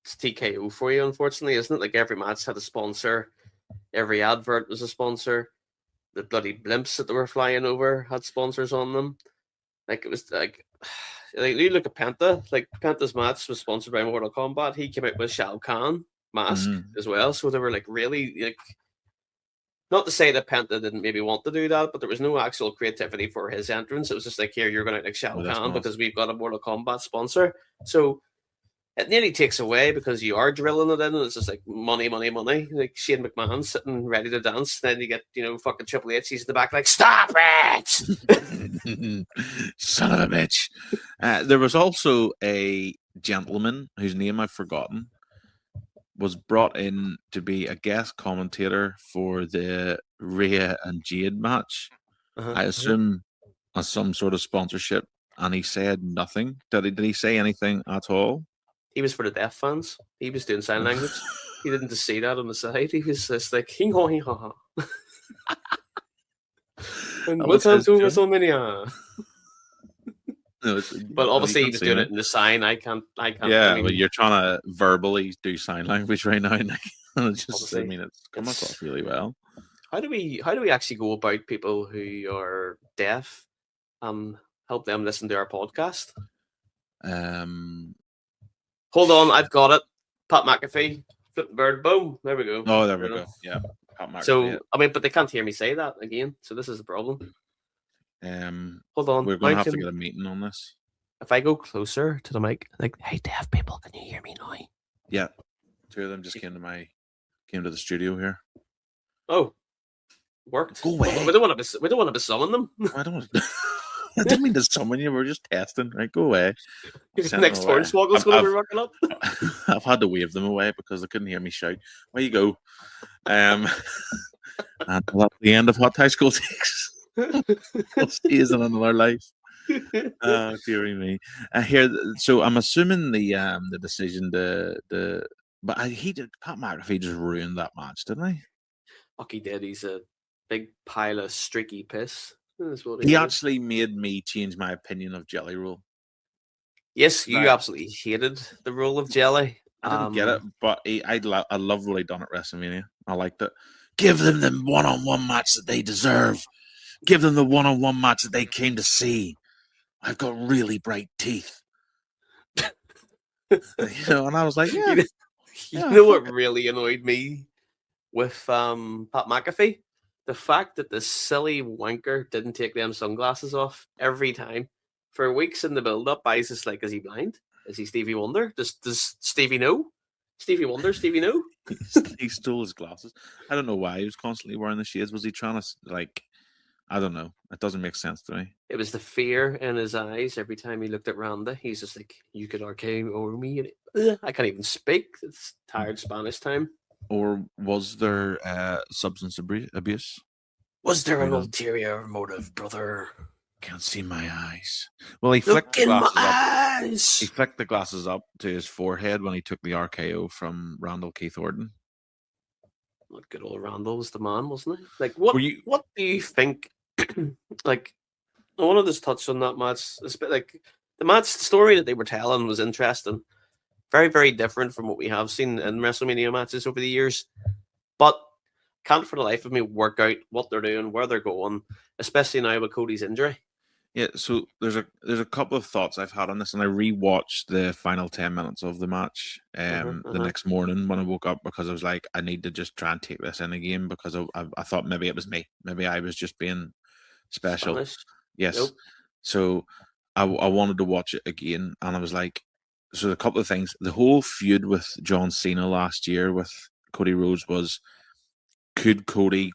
TKO for you, unfortunately, isn't it? Like, every match had a sponsor. Every advert was a sponsor. The bloody blimps that they were flying over had sponsors on them. Like, it was like you look at Penta. Like, Penta's match was sponsored by Mortal Kombat. He came out with Shao Kahn mask as well. So they were like really like, not to say that Penta didn't maybe want to do that, but there was no actual creativity for his entrance. It was just like, here, you're going to like Shao Kahn because we've got a Mortal Kombat sponsor. So it nearly takes away because you are drilling it in, and it's just like money, money, money. Like Shane McMahon sitting ready to dance, then you get fucking Triple H. He's in the back like, stop it! Son of a bitch. There was also a gentleman whose name I've forgotten, was brought in to be a guest commentator for the Rhea and Jade match. I assume as some sort of sponsorship, and he said nothing. Did he say anything at all? He was for the deaf fans. He was doing sign language. He didn't just say that on the side. He was just like, hing ho, hing ha ha. And welcome to WrestleMania. No, but obviously he was doing it in the sign. I can't. Yeah, but you're trying to verbally do sign language right now, Nick. It's come across really well. How do we actually go about people who are deaf? Help them listen to our podcast. Hold on, I've got it. Pat McAfee, flipping bird, boom. There we go. Oh, there we go. Yeah, Pat McAfee. So but they can't hear me say that again. So this is the problem. Hold on, we're going to have to get a meeting on this. If I go closer to the mic, like, hey, deaf people, can you hear me now? Yeah, two of them just came to the studio here. Oh, worked. Go away. We don't want to be summoning them. I didn't mean to summon you. We're just testing. Right, go away. Next Hornswoggle's going to be rocking up. I've had to wave them away because they couldn't hear me shout. Where you go? And that's the end of Hot Tie School Takes. We'll see you in another life. Oh, dearie me. Here, so I'm assuming the decision but Pat McAfee just ruined that match, didn't he? Fuck, he did. He's a big pile of streaky piss. That's what he actually made me change my opinion of Jelly Roll. Yes, you absolutely hated the role of Jelly. I didn't get it, but I love what he done at WrestleMania. I liked it. Give them the one-on-one match that they deserve. Give them the one-on-one match that they came to see. I've got really bright teeth. And I was like, yeah. You know what really annoyed me with Pat McAfee? The fact that the silly wanker didn't take them sunglasses off every time. For weeks in the build-up, I was just like, is he blind? Is he Stevie Wonder? Does Stevie know? Stevie Wonder, Stevie know? He stole his glasses. I don't know why he was constantly wearing the shades. Was he trying to, I don't know. It doesn't make sense to me. It was the fear in his eyes every time he looked at Randa. He's just like, you could arcade over me. And I can't even speak. It's tired Spanish time. Or was there substance abuse? Was there an ulterior motive, brother? Can't see my eyes. Well, he flicked the glasses up. He flicked the glasses up to his forehead when he took the RKO from Randall Keith Orton. What good old Randall was the man, wasn't he? Like, what do you think? Like, I wanted to touch on that match. It's a bit like the story that they were telling was interesting. Very, very different from what we have seen in WrestleMania matches over the years. But can't for the life of me work out what they're doing, where they're going, especially now with Cody's injury. Yeah, so there's a couple of thoughts I've had on this, and I rewatched the final 10 minutes of the match the next morning when I woke up, because I was like, I need to just try and take this in again, because I thought maybe it was me. Maybe I was just being special. Spanish? Yes. Nope. So I wanted to watch it again, and I was like, so a couple of things. The whole feud with John Cena last year with Cody Rhodes was, could Cody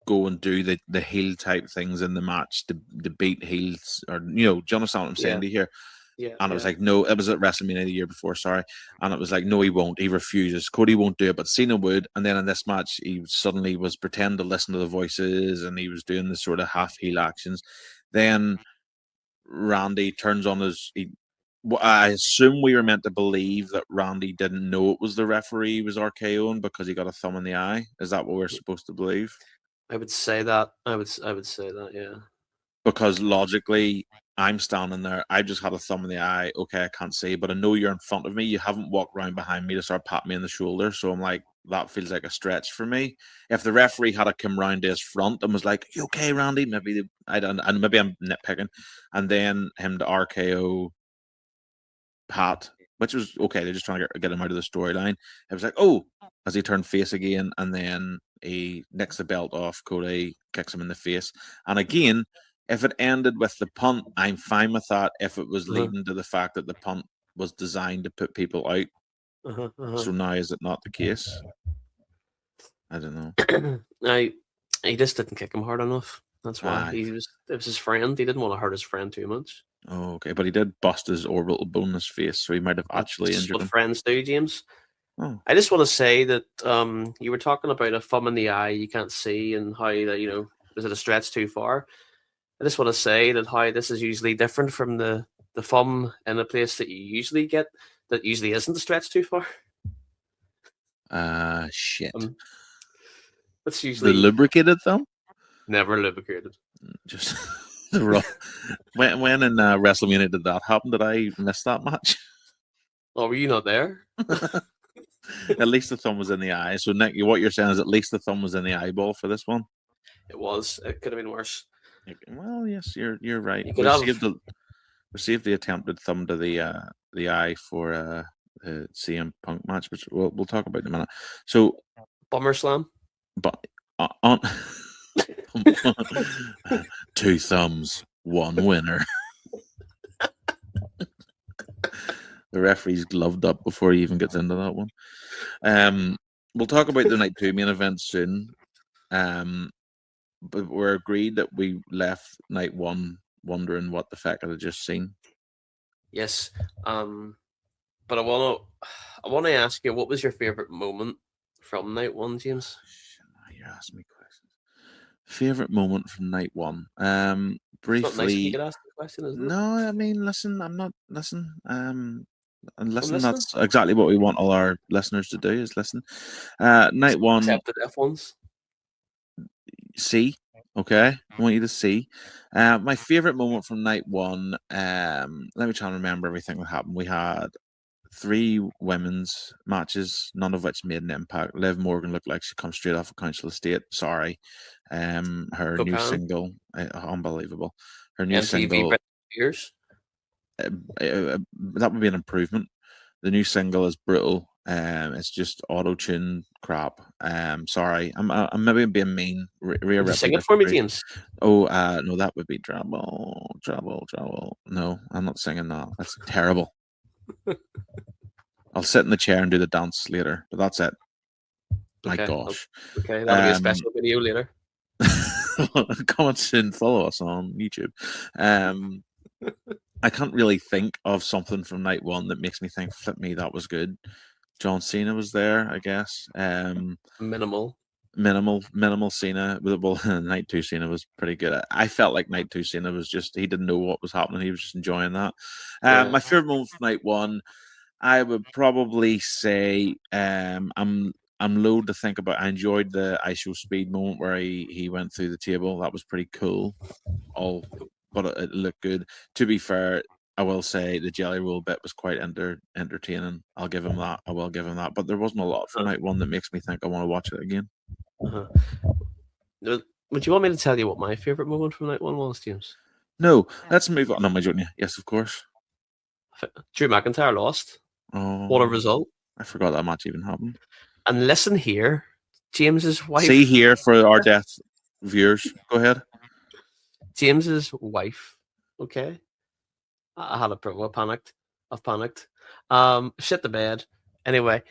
go and do the heel type things in the match to beat heels, or do you understand what I'm saying to you here? Yeah. And it was like, no, it was at WrestleMania the year before, sorry. And it was like, no, he won't. He refuses. Cody won't do it, but Cena would. And then in this match, he suddenly was pretending to listen to the voices, and he was doing this sort of half heel actions. Then Randy turns on I assume we were meant to believe that Randy didn't know it was the referee he was RKOing because he got a thumb in the eye. Is that what we're supposed to believe? I would say that. I would say that, yeah. Because logically, I'm standing there. I just had a thumb in the eye. Okay, I can't see, but I know you're in front of me. You haven't walked around behind me to start patting me on the shoulder. So I'm like, that feels like a stretch for me. If the referee had come round to his front and was like, "You okay, Randy?" Maybe and maybe I'm nitpicking, and then him to RKO Pat, which was okay. They're just trying to get him out of the storyline. It was like, oh, as he turned face again, and then he nicks the belt off Cody, kicks him in the face. And again, if it ended with the punt, I'm fine with that. If it was leading to the fact that the punt was designed to put people out. So now is it not the case? I don't know. He just didn't kick him hard enough. That's why. Aye. It was his friend. He didn't want to hurt his friend too much. Oh, okay, but he did bust his orbital bone in his face, so he might have actually That's injured what him. friends do, James. Oh. I just want to say that you were talking about a thumb in the eye you can't see and how that is it a stretch too far? I just want to say that how this is usually different from the thumb in a place that you usually get that usually isn't a stretch too far. Shit. It's usually The lubricated thumb? never lubricated. Just the raw. When in Wrestlemania did that happen? Did I miss that match? Oh, were you not there? At least the thumb was in the eye. So Nick, what you're saying is at least the thumb was in the eyeball for this one. It was. It could have been worse. Well, yes, you're right. You could Received the attempted thumb to the eye for the CM Punk match, which we'll talk about in a minute. So Bummer slam. But on 2 thumbs, 1 winner. The referee's gloved up before he even gets into that one. We'll talk about the night 2 main event soon. But we're agreed that we left night 1 wondering what the fuck I had just seen. Yes. But I wanna ask you, what was your favorite moment from night 1, James? You asked me questions. Favorite moment from night 1. Briefly. It's not nice when you get asked the question, isn't it? No, I mean, listen. I'm not listen. And listen, listening. that's exactly what we want all our listeners to do is listen. Night 1. Except the F1s. See, okay. I want you to see. My favorite moment from night 1. Let me try and remember everything that happened. We had 3 women's matches, none of which made an impact. Liv Morgan looked like she come straight off a council estate. Sorry. Her new single, unbelievable. Her new single. That would be an improvement. The new single is brutal. It's just auto-tune crap. Sorry, I'm maybe being mean. Would you sing it for me, James? Oh, no, that would be trouble. No, I'm not singing that. That's terrible. I'll sit in the chair and do the dance later, but that's it. My gosh. Okay, that'll be a special video later. Comment soon. Follow us on YouTube. I can't really think of something from night 1 that makes me think, flip me, that was good. John Cena was there, I guess. Minimal Cena. Well, night 2 Cena was pretty good. I felt like night 2 Cena was just, he didn't know what was happening. He was just enjoying that. My favorite moment from night 1, I would probably say, I'm loath to think about. I enjoyed the I Show Speed moment where he went through the table. That was pretty cool. But it looked good. To be fair, I will say the Jelly Roll bit was quite entertaining. I'll give him that. I will give him that. But there wasn't a lot from night 1 that makes me think I want to watch it again. Would you want me to tell you what my favorite moment from night 1 was, James? No, let's move on. No, my junior. Yes, of course. Drew McIntyre lost. Oh, what a result! I forgot that match even happened. And listen here, James's wife. See here for our deaf viewers. Go ahead. James's wife. Okay. I had a promo. I've panicked. Shit the bed. Anyway,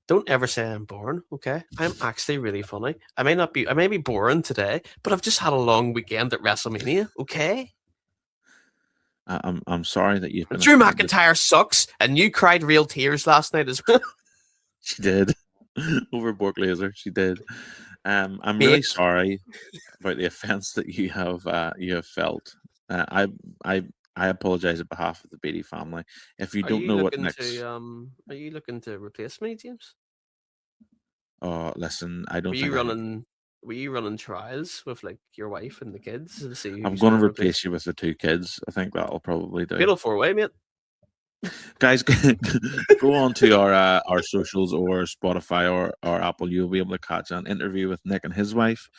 don't ever say I'm boring. Okay, I'm actually really funny. I may be boring today, but I've just had a long weekend at WrestleMania. Okay. I'm sorry that you've been. Drew McIntyre sucks, and you cried real tears last night as well. She did. Over Bork Laser, she did. I'm really sorry about the offense that you have felt. I apologize on behalf of the Beatty family. If you don't know what next, are you looking to replace me, James? Oh, listen, I don't. Were you running trials with like your wife and the kids to see? I'm going to replace you with the 2 kids. I think that'll probably do. Fatal 4-way, mate. Guys, go on to our socials or Spotify or Apple. You'll be able to catch an interview with Nick and his wife,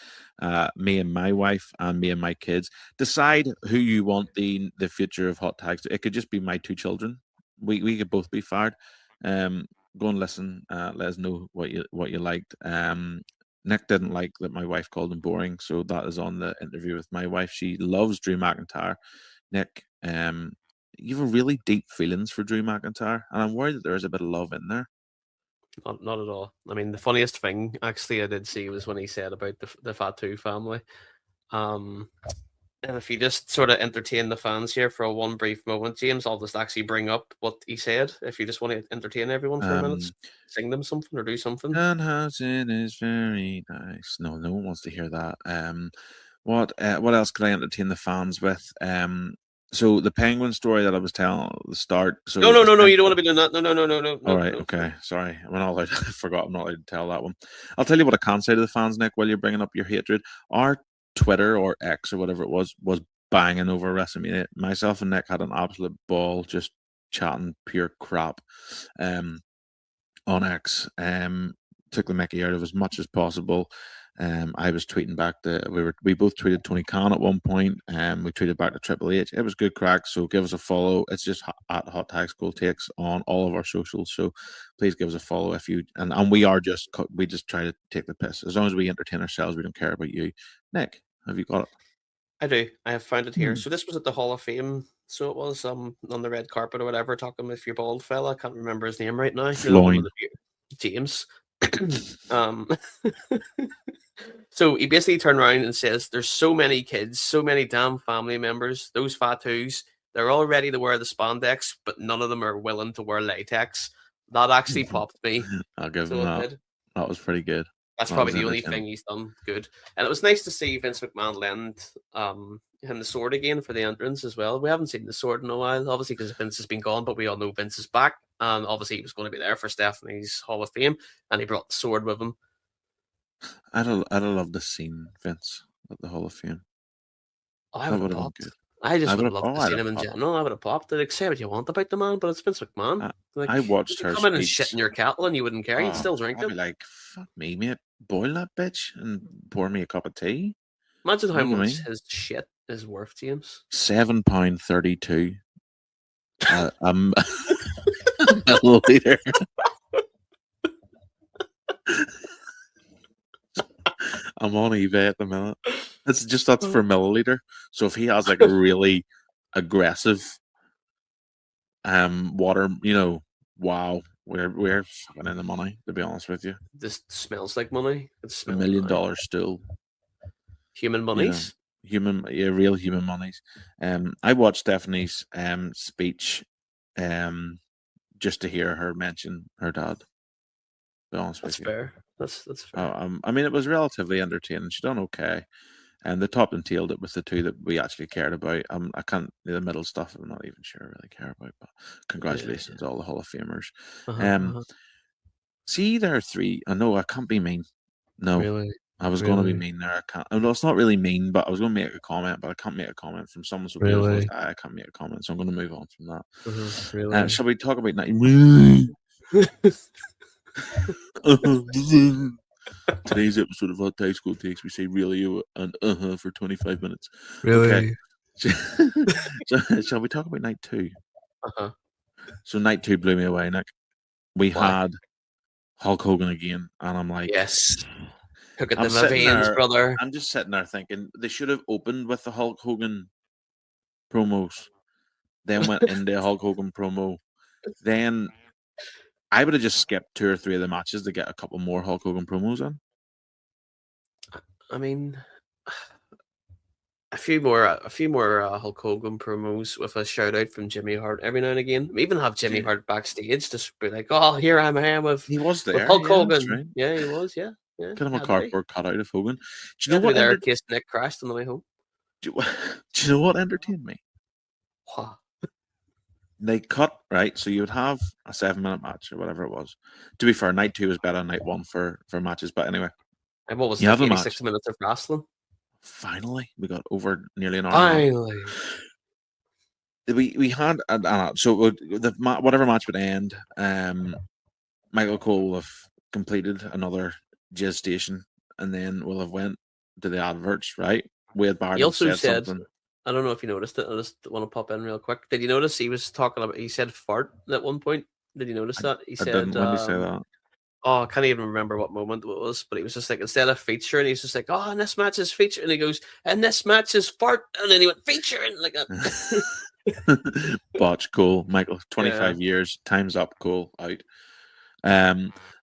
me and my wife, and me and my kids. Decide who you want the future of Hot Tags. It could just be my 2 children. We could both be fired. Go and listen. Let us know what you liked. Nick didn't like that my wife called him boring, so that is on the interview with my wife. She loves Drew McIntyre. Nick, you have a really deep feelings for Drew McIntyre, and I'm worried that there is a bit of love in there. Not at all. I mean, the funniest thing actually I did see was when he said about the Fatu family. And if you just sort of entertain the fans here for one brief moment, James, I'll just actually bring up what he said. If you just want to entertain everyone for a minute, sing them something or do something. Danhausen is very nice. No one wants to hear that. What else could I entertain the fans with? So the penguin story that I was telling at the start. So No, you don't want to be doing that. No. All right, okay. Sorry, I'm not allowed. I forgot. I'm not allowed to tell that one. I'll tell you what I can say to the fans, Nick. While you're bringing up your hatred, our Twitter or X or whatever it was banging over WrestleMania. Myself and Nick had an absolute ball just chatting pure crap. On X, took the mickey out of as much as possible. I was tweeting back we both tweeted Tony Khan at one point, and we tweeted back to Triple H. It was good crack, so give us a follow. It's just at Hot Tag School Takes on all of our socials, so please give us a follow if you and we just try to take the piss. As long as we entertain ourselves, we don't care about you. Nick, have you got it? I do. I have found it here. So this was at the Hall of Fame. So it was on the red carpet or whatever, talking with your bald fella. I can't remember his name right now. Floyd. James. So he basically turned around and says, there's so many kids, so many damn family members, those Fatus, they're all ready to wear the spandex, but none of them are willing to wear latex. That actually popped me. I'll give him that. That was pretty good. That's probably the only thing he's done good. And it was nice to see Vince McMahon lend him the sword again for the entrance as well. We haven't seen the sword in a while, obviously, because Vince has been gone, but we all know Vince is back. And obviously, he was going to be there for Stephanie's Hall of Fame, and he brought the sword with him. I'd have loved to seen Vince at the Hall of Fame. Oh, I would have popped. I just would have loved to see him in general. I would have popped. Like, say what you want about the man, but it's Vince McMahon. I watched her come in and shit in your kettle, and you wouldn't care. You'd still drink it. I'd be like, fuck me, mate. Boil that bitch and pour me a cup of tea. Imagine how much his shit is worth, James. £7.32. Milliliter. I'm on eBay at the minute. That's for milliliter. So if he has like a really aggressive water, wow, we're fucking in the money, to be honest with you. This smells like money. It's $1 million stool. Human monies? Real human monies. I watched Stephanie's speech just to hear her mention her dad. To be honest with you. Fair. That's fair. I mean, it was relatively entertaining. She done okay. And the topped and tailed it with the two that we actually cared about. I can't, the middle stuff, I'm not even sure I really care about, but congratulations to all the Hall of Famers. See, there are three. I know I can't be mean. No, really? I was going to be mean there. I can't. No, it's not really mean, but I was going to make a comment, but I can't make a comment from someone so beautiful. I can't make a comment, so I'm going to move on from that. Really? Shall we talk about today's episode of Hot Tag School Takes? We say really and for 25 minutes. Really? Okay. Shall we talk about night 2? So night 2 blew me away, Nick. We had Hulk Hogan again, and I'm like, yes. Look at the veins, brother. I'm just sitting there thinking they should have opened with the Hulk Hogan promos, then went into a Hulk Hogan promo. Then I would have just skipped 2 or 3 of the matches to get a couple more Hulk Hogan promos in. I mean, a few more Hulk Hogan promos with a shout out from Jimmy Hart every now and again. We even have Jimmy Hart backstage to be like, "Oh, here I am with." He was there. With Hulk Hogan. Right. Yeah, he was. Yeah. Get him a cardboard cutout of Hogan. Do you know what? There, in case Nick crashed on the way home. Do you know what entertained me? What? They cut, right? So you would have a 7-minute match or whatever it was. To be fair, night 2 was better than night 1 for matches. But anyway. And what was it? 86 minutes of wrestling? Finally. We got over nearly an hour. Finally. We had, so whatever match would end, Michael Cole will have completed another jizz station, and then we'll have went to the adverts, right? Wade Barrett he also said something. I don't know if you noticed it. I just want to pop in real quick. Did you notice he was talking about? He said fart at one point. Did you notice that? He said. When did he say that? Oh, I can't even remember what moment it was, but he was just like, instead of featuring, he's just like, "Oh, and this match is featuring." And he goes, "And this match is fart," and then he went featuring like that. Botch, cool. Michael, 25 years, time's up, cool, out.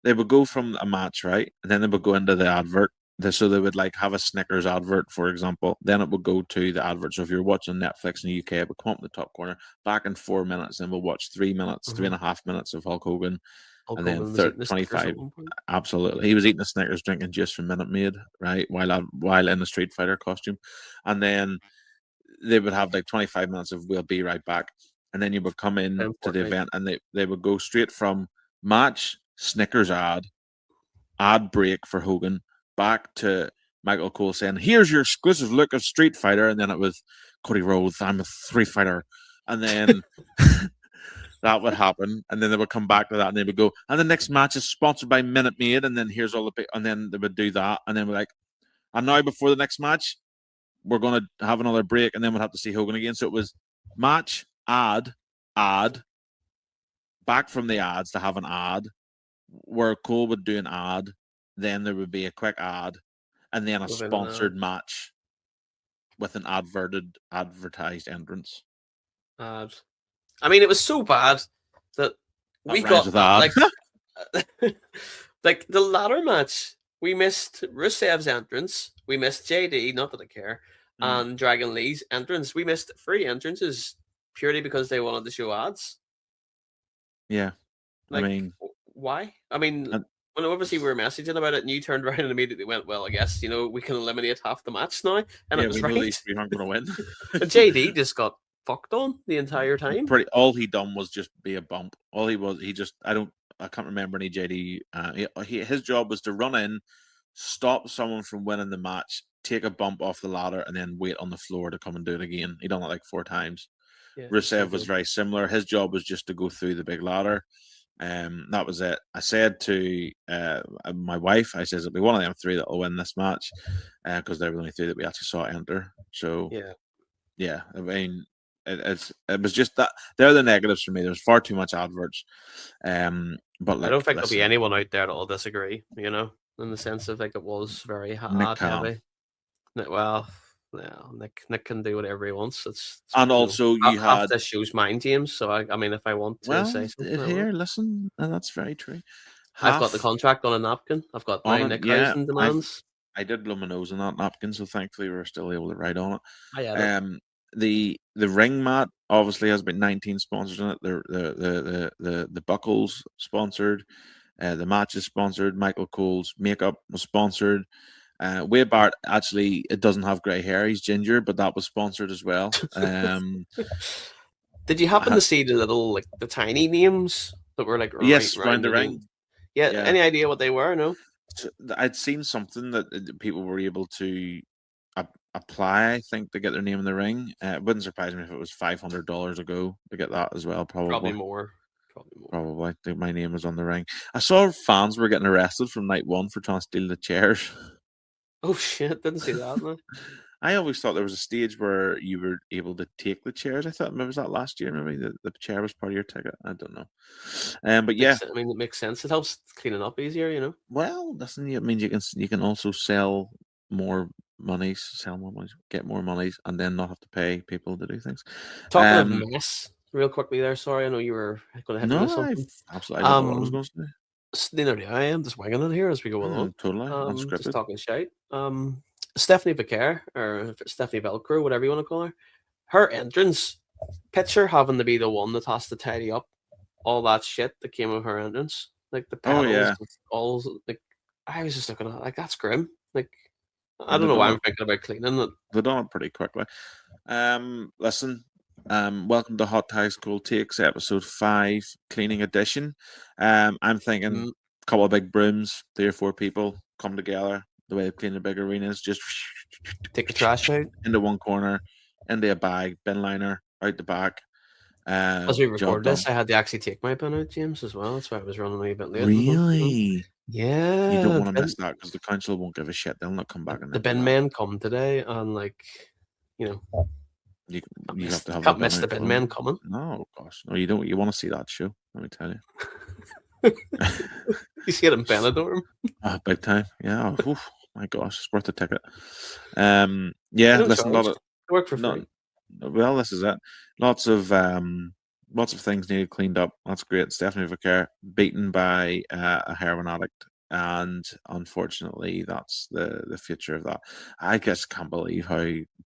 They would go from a match, right? And then they would go into the advert. So they would like have a Snickers advert, for example. Then it would go to the advert. So if you're watching Netflix in the UK, it would come up in the top corner, back in 4 minutes, and we'll watch 3 minutes, 3.5 minutes of Hulk Hogan. Hulk And then Hogan was eating the Snickers 25. at one point. Absolutely. He was eating a Snickers, drinking juice from Minute Maid, right? While in the Street Fighter costume. And then they would have like 25 minutes of "We'll be right back." And then you would come in to the event, and they would go straight from match, Snickers ad break for Hogan, back to Michael Cole saying, "Here's your exclusive look of Street Fighter." And then it was Cody Rhodes, "I'm a Street Fighter." And then that would happen. And then they would come back to that, and they would go, "And the next match is sponsored by Minute Maid." And then here's all the and then they would do that. And then we're like, "And now before the next match, we're going to have another break." And then we'll have to see Hogan again. So it was match, ad, back from the ads to have an ad, where Cole would do an ad, then there would be a quick ad, and then a sponsored match with an advertised entrance. I mean, it was so bad that we got like, like the ladder match. We missed Rusev's entrance. We missed JD, not that I care, and Dragon Lee's entrance. We missed 3 entrances purely because they wanted to show ads. Yeah, like, I mean, why? I mean, when obviously we were messaging about it, and you turned around and immediately went, "Well, I guess we can eliminate half the match now," and it was we right. know these 3 aren't going to win. And JD just got fucked on the entire time. All he done was just be a bump. All he was, I can't remember any JD. His job was to run in, stop someone from winning the match, take a bump off the ladder, and then wait on the floor to come and do it again. He done it like 4 times. Yeah, Rusev was very similar. His job was just to go through the big ladder. That was it. I said to my wife, I says it'll be one of them 3 that will win this match, because they're the only 3 that we actually saw enter. So yeah. I mean, it was just that they're the negatives for me. There's far too much adverts. But like, I don't think there'll be anyone out there that'll disagree. In the sense of like it was very ad heavy. Well, no, Nick can do whatever he wants. And also you had this show's mind, James. So I mean, if I want to say something here, listen, and that's very true. I've got the contract on a napkin. I've got my Nick Housing demands. I did blow my nose on that napkin, so thankfully we were still able to write on it. I had it. The ring mat obviously has about 19 sponsors in it. The buckles sponsored, the match is sponsored. Michael Cole's makeup was sponsored. Wade Barrett, actually, it doesn't have grey hair. He's ginger, but that was sponsored as well. Did you happen to see the little, like, the tiny names that were like around the ring? Yeah. Any idea what they were? No. I'd seen something that people were able to apply, I think, to get their name in the ring. It wouldn't surprise me if it was $500 a go to get that as well. Probably more. I think my name was on the ring. I saw fans were getting arrested from night 1 for trying to steal the chairs. Oh shit! Didn't see that. No. I always thought there was a stage where you were able to take the chairs. I thought maybe was that last year. Maybe the chair was part of your ticket. I don't know. But yeah, I mean, it makes sense. It helps cleaning up easier, Well, doesn't it mean you can also sell more monies, get more monies, and then not have to pay people to do things. Talking of mess, real quickly there. Sorry, I know you were going to hit me with something. Absolutely, I don't know what I was going to say. Neither do I. I'm just winging it here as we go along. Totally, unscripted. Just talking shite. Stephanie Becker, or Stephanie Velcro, whatever you want to call her. Her entrance, picture having to be the one that has to tidy up all that shit that came with her entrance, like the pedals, all like. I was just looking at it, like that's grim. Like I don't know why I'm thinking about cleaning it. They're done it pretty quickly. Listen. Welcome to Hot Tag School Takes episode 5 cleaning edition. I'm thinking a couple of big brooms, 3 or 4 people come together. The way they clean the big arenas, just take the trash out into one corner, into a bag, bin liner, out the back. As we record this, I had to actually take my bin out, James, as well. That's why I was running a wee bit late. Really? Yeah. You don't want to miss that because the council won't give a shit. They'll not come back. The bin men come today, and you have to have. Can't miss the bin men coming. No, gosh, no, you don't. You want to see that show? Let me tell you. You see it in Benidorm? Big time. Yeah. My gosh, it's worth a ticket. Yeah. Listen, work for free. well, this is it. Lots of things needed cleaned up. That's great. Stephanie Vicker beaten by a heroin addict, and unfortunately, that's the future of that. I just can't believe how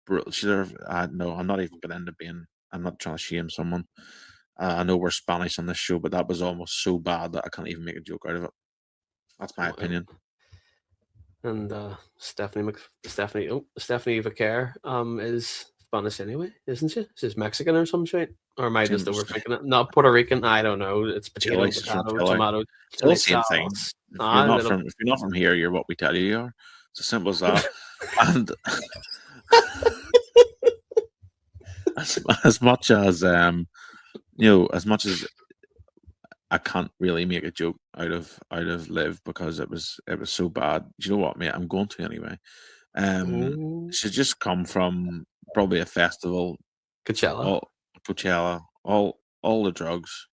brutal. No, I'm not even going to end up being. I'm not trying to shame someone. I know we're Spanish on this show, but that was almost so bad that I can't even make a joke out of it. That's my opinion. And Stephanie Vicker is Spanish anyway, isn't she? She's Mexican or some shit. Or am I just overthinking it? Not Puerto Rican. I don't know. It's potato, tomato. It's all the same thing. If you're not from here, you're what we tell you are. It's as simple as that. And as much as as much as I can't really make a joke out of Liv because it was so bad. Do you know what, mate? I'm going to anyway. She just come from probably a festival, Coachella, all the drugs,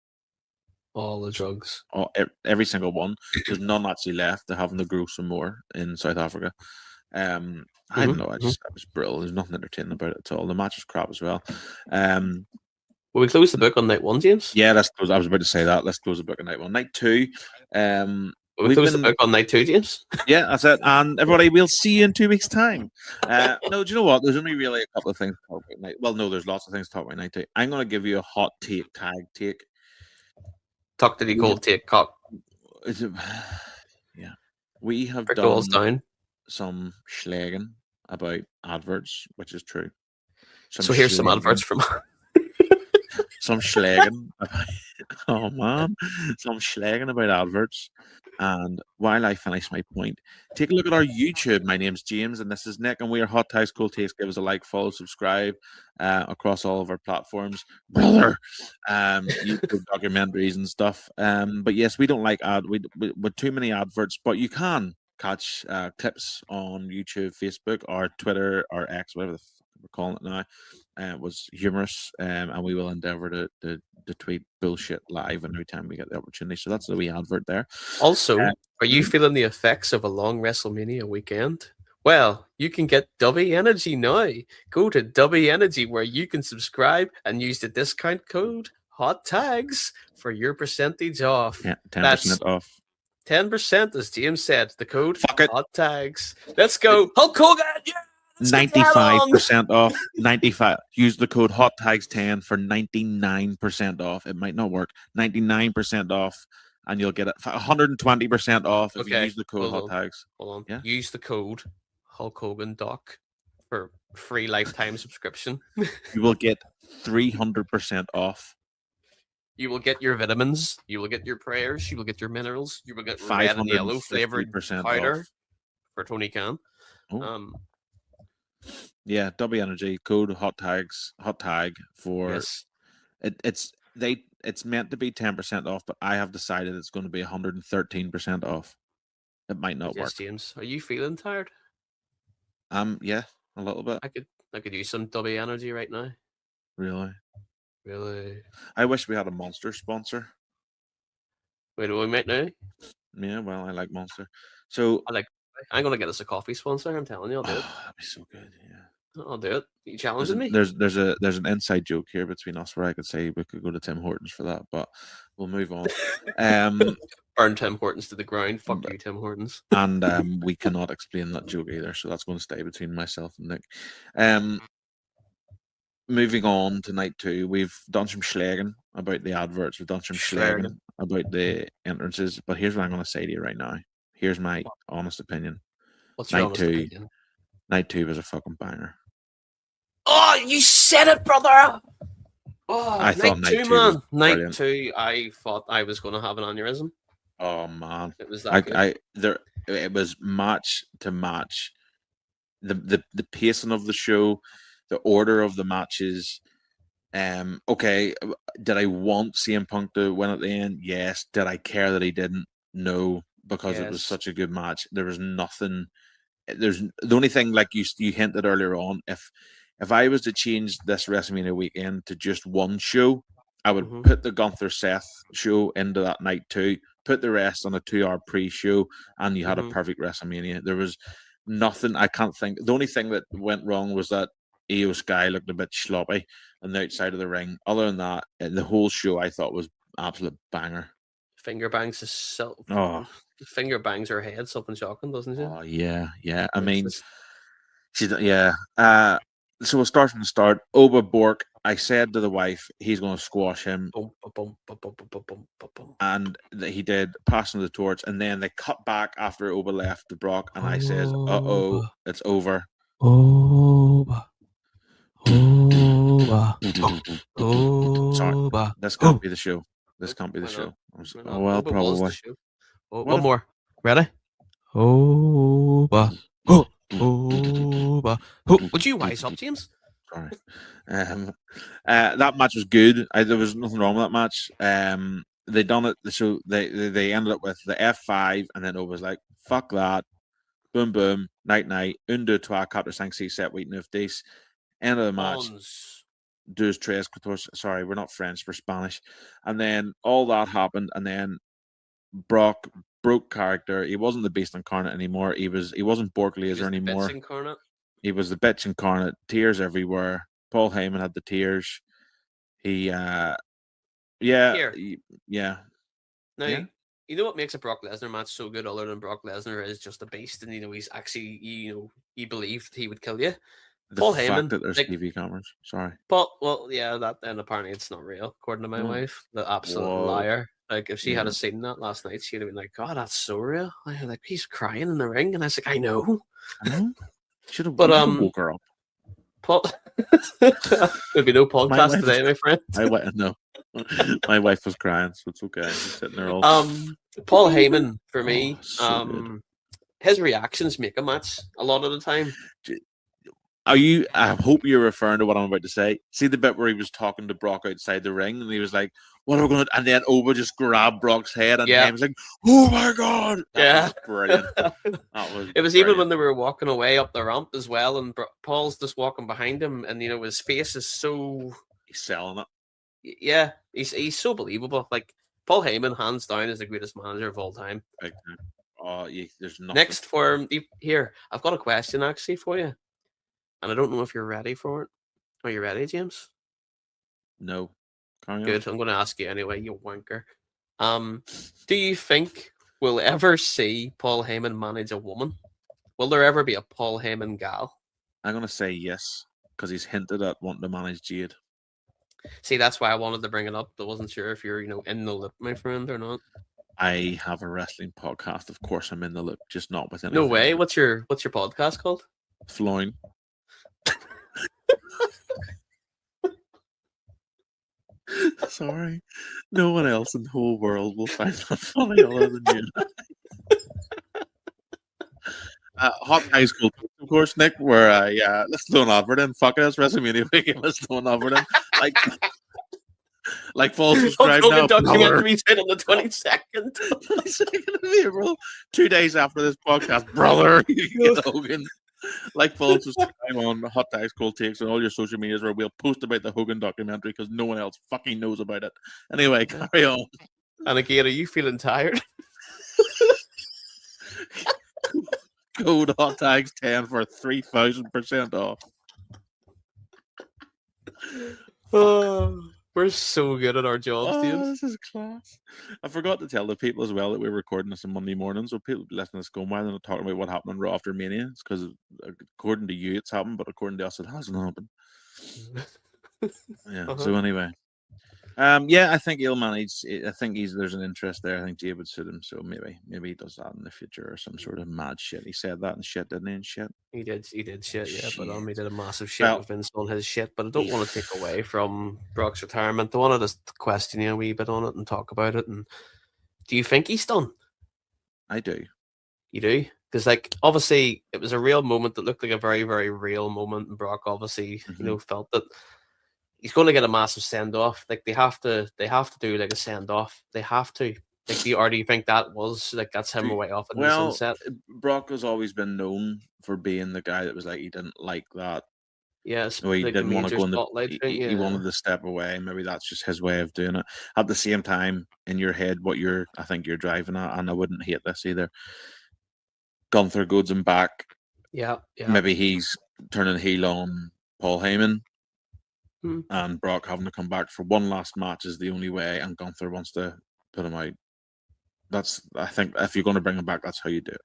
every single one. There's none actually left. They're having to grow some more in South Africa. I don't know. It was brilliant. There's nothing entertaining about it at all. The match was crap as well. Will we close the book on night 1, James? Yeah, let's close. I was about to say that. Let's close the book on night 1. Night 2. Will we close the book on night 2, James? Yeah, that's it. And everybody, we'll see you in 2 weeks' time. No, do you know what? There's only really a couple of things to talk about night. Well, no, there's lots of things to talk about night 2. I'm going to give you a hot take, tag take. Talk to the cold take, cock. Yeah. We have done some slagging about adverts, which is true. So here's some adverts from... some slagging about, some slagging about adverts. And while I finish my point, take a look at our YouTube. My name's James and this is Nick, and we are Hot Tags Cold Takes. Give us a like, follow, subscribe across all of our platforms, brother. YouTube documentaries and stuff. But yes, we don't like with too many adverts, but you can catch clips on YouTube, Facebook, or Twitter, or X, whatever the fuck we're calling it now. Was humorous, and we will endeavour to tweet bullshit live every time we get the opportunity. So that's the wee advert there. Also, are you feeling the effects of a long WrestleMania weekend? Well, you can get Dubby Energy now. Go to Dubby Energy where you can subscribe and use the discount code Hot Tags for your percentage off. Yeah, 10% off. 10%, as James said. The code Hot Tags. Let's go, Hulk Hogan! Yeah! 95% off. 95. Use the code HOTTAGS10 for 99% off. It might not work. 99% off, and you'll get it 120% off if you use the code HOTTAGS. Hold on. Yeah? Use the code Hulk Hogan Doc for free lifetime subscription. You will get 300% off. You will get your vitamins. You will get your prayers. You will get your minerals. You will get red and yellow flavored powder off for Tony Khan. Yeah, W Energy code hot tag for it's meant to be 10% off, but I have decided it's going to be 113% off. It might not work. James, are you feeling tired? Yeah, a little bit. I could use some W Energy right now. Really? I wish we had a Monster sponsor. Wait, do we make now? Yeah, well, I like Monster. So I'm gonna get us a coffee sponsor. I'm telling you, I'll do it. That'd be so good. Yeah, I'll do it. Are you challenging me? There's an inside joke here between us where I could say we could go to Tim Hortons for that, but we'll move on. Burn Tim Hortons to the ground. Fuck you, Tim Hortons. And we cannot explain that joke either, so that's going to stay between myself and Nick. Moving on to night 2, we've done some slagging about the adverts. We've done some slagging about the entrances. But here's what I'm going to say to you right now. Here's my honest opinion. What's your honest opinion? Night 2 was a fucking banger. Oh, you said it, brother! Oh, I thought night 2, man. Night 2, I thought I was going to have an aneurysm. Oh, man. It was that good. It was match to match. The pacing of the show, the order of the matches. Okay, did I want CM Punk to win at the end? Yes. Did I care that he didn't? No, because it was such a good match. There was nothing. There's the only thing, like you hinted earlier on. If I was to change this WrestleMania weekend to just one show, I would put the Gunther Seth show into that night 2, put the rest on a 2-hour pre-show, and you had a perfect WrestleMania. There was nothing. I can't think. The only thing that went wrong was that Io Sky looked a bit sloppy on the outside of the ring. Other than that, the whole show I thought was absolute banger. Finger bangs is so. Oh, Finger bangs her head, something shocking, doesn't she? oh yeah. I It's mean, just- yeah. So we'll start from the start. Oba Bork, I said to the wife, he's going to squash him, boom, boom, boom, boom, boom, boom, boom, boom, boom. and he did, passing the torch. And then they cut back after Oba left to Brock, and I says, "Uh-oh, it's over." Oba. Oba. Sorry, this can't be the show. This can't be the Why show. not? Why not? Oh well, Oba was the probably. show. Oh, What one if- more. Ready? Oba. Oba. Would you wise up, James? Sorry. That match was good. There was nothing wrong with that match. They done it, so they ended up with the F5, and then it was like, fuck that. Boom, boom, night, night. Un, deux, trois, quatre, cinq, six, sept, huit, neuf, dix. End of the match. Ons. Deux, tres, quatorze. Sorry, we're not French, we're Spanish. And then all that happened, and then Brock broke character. He wasn't the Beast Incarnate anymore. He wasn't Bork He was Laser the anymore. bitch incarnate. He was the bitch incarnate. Tears everywhere. Paul Heyman had the tears. He, Here. yeah. Now, Yeah. you know what makes a Brock Lesnar match so good, other than Brock Lesnar is just a beast, and he's actually, you believed he would kill you. The Paul fact Heyman, that there's like- TV cameras. Sorry. Well, yeah, that, and apparently it's not real, according to my No. wife, the absolute Whoa. liar. Like, if she had Yeah. seen that last night, she'd have been like, "God, that's so real." I was like, he's crying in the ring, and I was like, "I know." I know. Should have But, woke her up. Paul, there'll be no podcast wife today, is- my friend. No. My wife was crying, so it's okay. She's sitting there all. Paul Heyman for me, so good. his reactions make a match a lot of the time. I hope you're referring to what I'm about to say. See the bit where he was talking to Brock outside the ring, and he was like, "What are we going to?" And then Oba just grabbed Brock's head, and Yeah. he was like, "Oh my god!" That Yeah. was brilliant. That was. It was even brilliant. when they were walking away up the ramp as well, and Paul's just walking behind him, and his face is so. He's selling it. Yeah, he's so believable. Like, Paul Heyman, hands down, is the greatest manager of all time. Big time. Oh, there's nothing. Next for him, here, I've got a question actually for you, and I don't know if you're ready for it. Are you ready, James? No. Carry on. Good. I'm going to ask you anyway, you wanker. Do you think we'll ever see Paul Heyman manage a woman? Will there ever be a Paul Heyman gal? I'm gonna say yes because he's hinted at wanting to manage Jade. See, that's why I wanted to bring it up. I wasn't sure if you're, in the loop, my friend, or not. I have a wrestling podcast. Of course, I'm in the loop, just not with No way. What's your podcast called? Floyn. Sorry, no one else in the whole world will find that funny other than you. Hot High School, of course, Nick. Where let's throw an advert in. Fuck it, it's Wrestlemania weekend. Let's throw an advert in. Like follow, subscribe now. Documentary out on the 22nd. 22nd of April, 2 days after this podcast, brother. You can get Hogan. Like, follow, subscribe on Hot Tags Cold Takes and all your social medias where we'll post about the Hogan documentary because no one else fucking knows about it. Anyway, carry on. And again, are you feeling tired? Code Hot Tags 10 for 3,000% off. Oh, we're so good at our jobs, Oh, James. this is class. I forgot to tell the people as well that we're recording this on Monday morning, so people listening to this going, why are they not talking about what happened on Raw after Mania? It's because according to you it's happened, but according to us it hasn't happened. Yeah. So anyway, I think he'll manage. I think there's an interest there. I think Jay would suit him, so maybe he does that in the future or some sort of mad shit. He said that and shit, didn't he? And shit. He did shit, yeah, but he did a massive shit Well, with Vince on his shit. But I don't want to take away from Brock's retirement. I want to just question you a wee bit on it and talk about it. And do you think he's done? I do. You do? Because, like, obviously, it was a real moment that looked like a very, very real moment. And Brock obviously, felt that he's going to get a massive send off. Like, they have to do like a send off. They have to. Like, do you think that was like that's him away off in the sunset? Brock has always been known for being the guy that was like he didn't like that. Yes, He like didn't want to go in the. spotlight. He wanted to step away. Maybe that's just his way of doing it. At the same time, in your head, I think you're driving at, and I wouldn't hate this either. Gunther goes him back. Yeah. Maybe he's turning heel on Paul Heyman Hmm. and Brock having to come back for one last match is the only way, and Gunther wants to put him out. I think if you're going to bring him back, that's how you do it.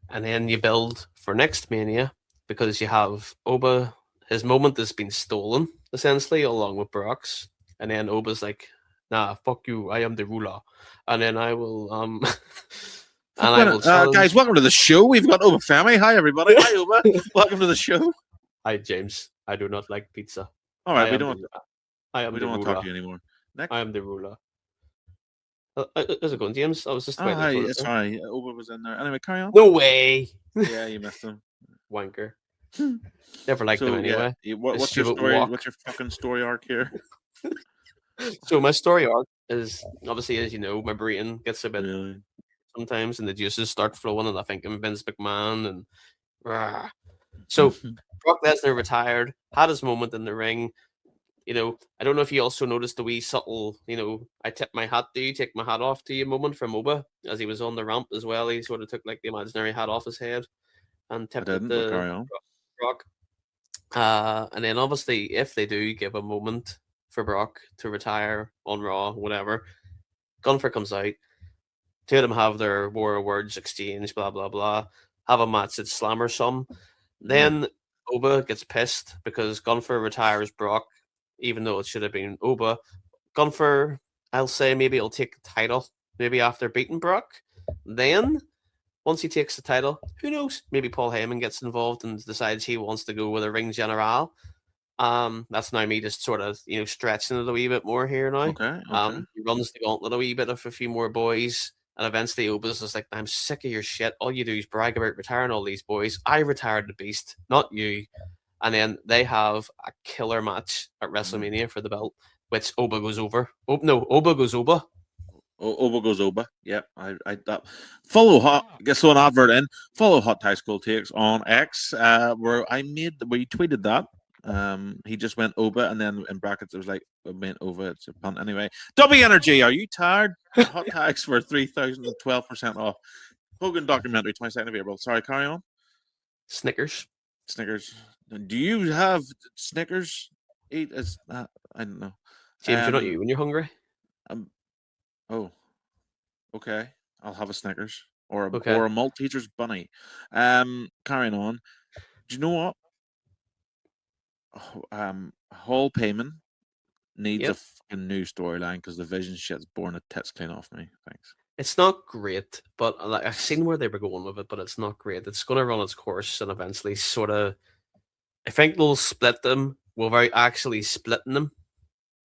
And then you build for next Mania because you have Oba. His moment has been stolen essentially, along with Brock's. And then Oba's like, "Nah, fuck you. I am the ruler." And then I will challenge. Guys, welcome to the show. We've got Oba Femi. Hi, everybody. Hi, Oba. Welcome to the show. Hi, James. I do not like pizza. All right, I we am don't the want to talk ruler. to you anymore. Nick? I am the ruler. How's it going, James? I was just Oh, waiting hi. for it. Sorry, Oba was in there. Anyway, carry on. No way. Yeah, you missed him. Wanker. Never liked him anyway. Yeah, what's your stupid story? walk. What's your fucking story arc here? So my story arc is obviously, as you know, my brain gets a bit Really? sometimes, and the juices start flowing, and I think I'm Vince McMahon, and rah. So Brock Lesnar retired, had his moment in the ring. You know, I don't know if you also noticed the wee subtle, I tip my hat to you, take my hat off to you moment from Oba as he was on the ramp as well. He sort of took like the imaginary hat off his head and I tipped it didn't, but to carry on. Brock. And then obviously, if they do give a moment for Brock to retire on Raw, whatever, Gunther comes out. Two of them have their war of words exchange, blah blah blah. Have a match at Slammer some. Then Oba gets pissed because Gunther retires Brock, even though it should have been Oba. Gunther, I'll say maybe he'll take the title, maybe after beating Brock. Then, once he takes the title, who knows? Maybe Paul Heyman gets involved and decides he wants to go with a ring general. That's now me just sort of stretching it a wee bit more here now. Okay. He runs the gauntlet a wee bit of a few more boys, and eventually Oba's is like, "I'm sick of your shit. All you do is brag about retiring all these boys. I retired the Beast, not you." And then they have a killer match at WrestleMania for the belt, which Oba goes over. Oba goes Oba. Oba goes Oba. Yep. That follow get so an advert in. Follow Hot Tie School Takes on X, where we tweeted that. He just went Oba, and then in brackets it was like went over. It's a punt anyway. W Energy, are you tired? Hot tags for 3,012% off. Hogan documentary, 22nd of April. Sorry, carry on. Snickers. Do you have Snickers? I don't know. James, you're not you when you're hungry. Oh, okay. I'll have a Snickers or Okay. a Malteser's bunny. Carrying on. Do you know what? Hall Payman needs a fucking new storyline because the Vision shit's born a tits clean off me. Thanks. It's not great, but I've seen where they were going with it, but it's not great. It's going to run its course and eventually sort of. I think they'll split them without actually splitting them.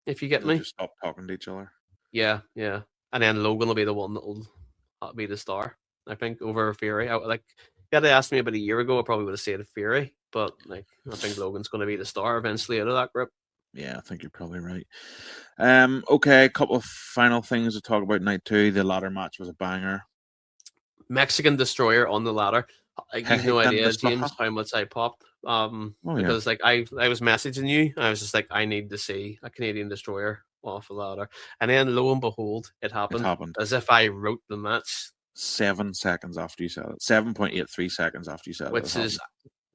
If you get They'll me. just stop talking to each other. Yeah. And then Logan will be the one that'll be the star. I think over Fury. If you had asked me about a year ago, I probably would have said Fury, but I think Logan's going to be the star eventually out of that group. Yeah, I think you're probably right. Okay, a couple of final things to talk about night 2. The ladder match was a banger. Mexican Destroyer on the ladder. You've no idea, James, how much I popped. Because I was messaging you. I was just like, I need to see a Canadian Destroyer off the ladder. And then lo and behold, it happened. As if I wrote the match. 7 seconds after you said it. 7.83 seconds after you said it.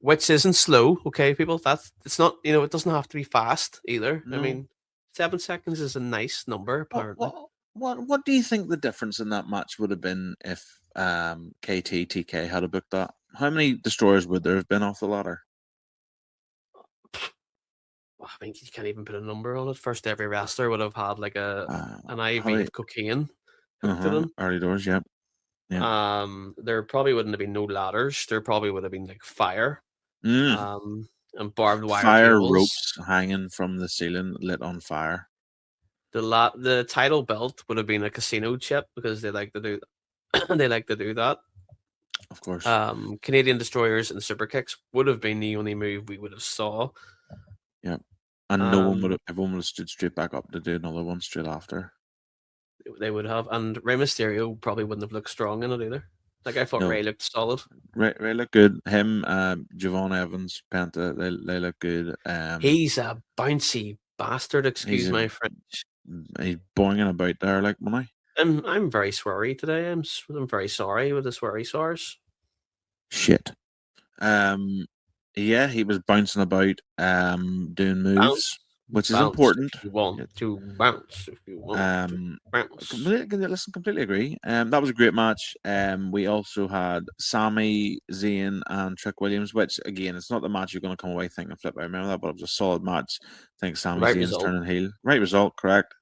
Which isn't slow, okay, people. It's not, it doesn't have to be fast either. No. I mean, 7 seconds is a nice number, apparently. What do you think the difference in that match would have been if TK had booked that? How many destroyers would there have been off the ladder? I think you can't even put a number on it. First, every wrestler would have had like an IV of cocaine hooked to them. Early doors, yep. Yeah. There probably wouldn't have been no ladders. There probably would have been like fire. And barbed wire cables. Ropes hanging from the ceiling lit on fire. The title belt would have been a casino chip because they like to do that. Of course. Canadian Destroyers and super kicks would have been the only move we would have saw. Yeah. And everyone would have stood straight back up to do another one straight after. They would have, and Rey Mysterio probably wouldn't have looked strong in it either. Like I thought Rey looked solid. Rey looked good. Him, Javon Evans, Penta, they look good. He's a bouncy bastard. Excuse my French. He's boinging about there like money. I'm very sweary today. I'm very sorry with the sweary sores. Shit. Yeah, he was bouncing about, doing moves, Bounce, which is bounce important. if you want to bounce. If you want to Um, bounce. completely agree. That was a great match. We also had Sami Zayn and Trick Williams, which again, it's not the match you're going to come away thinking, "Flip, I remember that," but it was a solid match. I think Sami Right Zayn's result. turning heel. Right result, correct.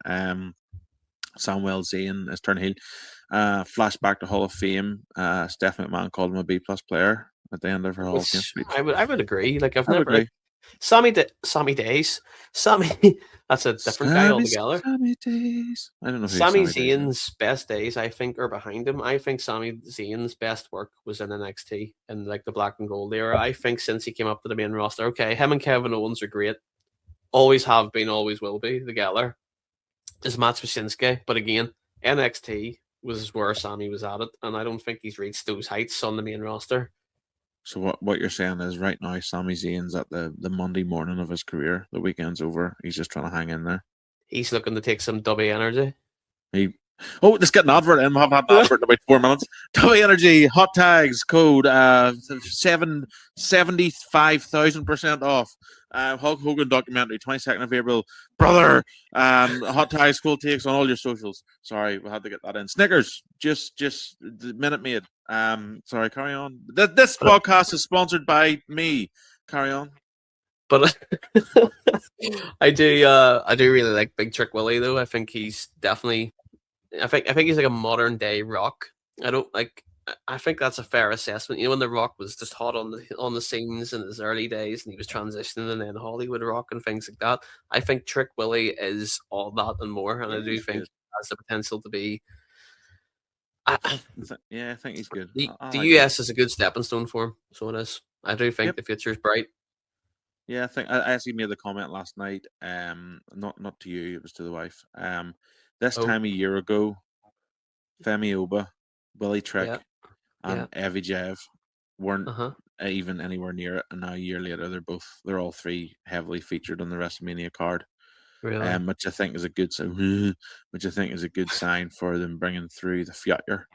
Samuel Zayn is turning heel. Flashback to Hall of Fame. Steph McMahon called him a B+ player at the end of her Hall of Fame Which speech. I would agree. Like I've I would never like agree. Sammy Days. Sammy that's a different guy altogether. Sammy Days. I don't know who Sami Sammy Days is. Zayn's best days, I think, are behind him. I think Sami Zayn's best work was in NXT in like the black and gold era. I think since he came up to the main roster, okay, him and Kevin Owens are great. Always have been, always will be together. His match with Shinsuke, but again, NXT was where Sami was at it, and I don't think he's reached those heights on the main roster. So what you're saying is right now Sami Zayn's at the Monday morning of his career. The weekend's over. He's just trying to hang in there. He's looking to take some W energy. Let's get an advert in. We'll have an advert in about 4 minutes. W Energy hot tags code 75,000% off. Hulk Hogan documentary 22nd of April. Brother, hot tags cool takes on all your socials. Sorry, we had to get that in. Snickers, just the Minute Maid. Sorry, carry on. This podcast is sponsored by me. Carry on. But I do really like Big Trick Willie though. I think he's definitely I think he's like a modern day Rock. I think that's a fair assessment. You know, when the Rock was just hot on the scenes in his early days and he was transitioning and then Hollywood Rock and things like that. I think Trick Willie is all that and more, and I do think he has the potential to be. I think he's good. The US is a good stepping stone for him, so it is. I do think the future is bright. Yeah, I think I actually made the comment last night. Not to you, it was to the wife. This time a year ago, Femi Oba, Willie Trick, and Evie Jev weren't even anywhere near it, and now a year later, they're all three heavily featured on the WrestleMania card. Really? Which I think is a good sign for them bringing through the future.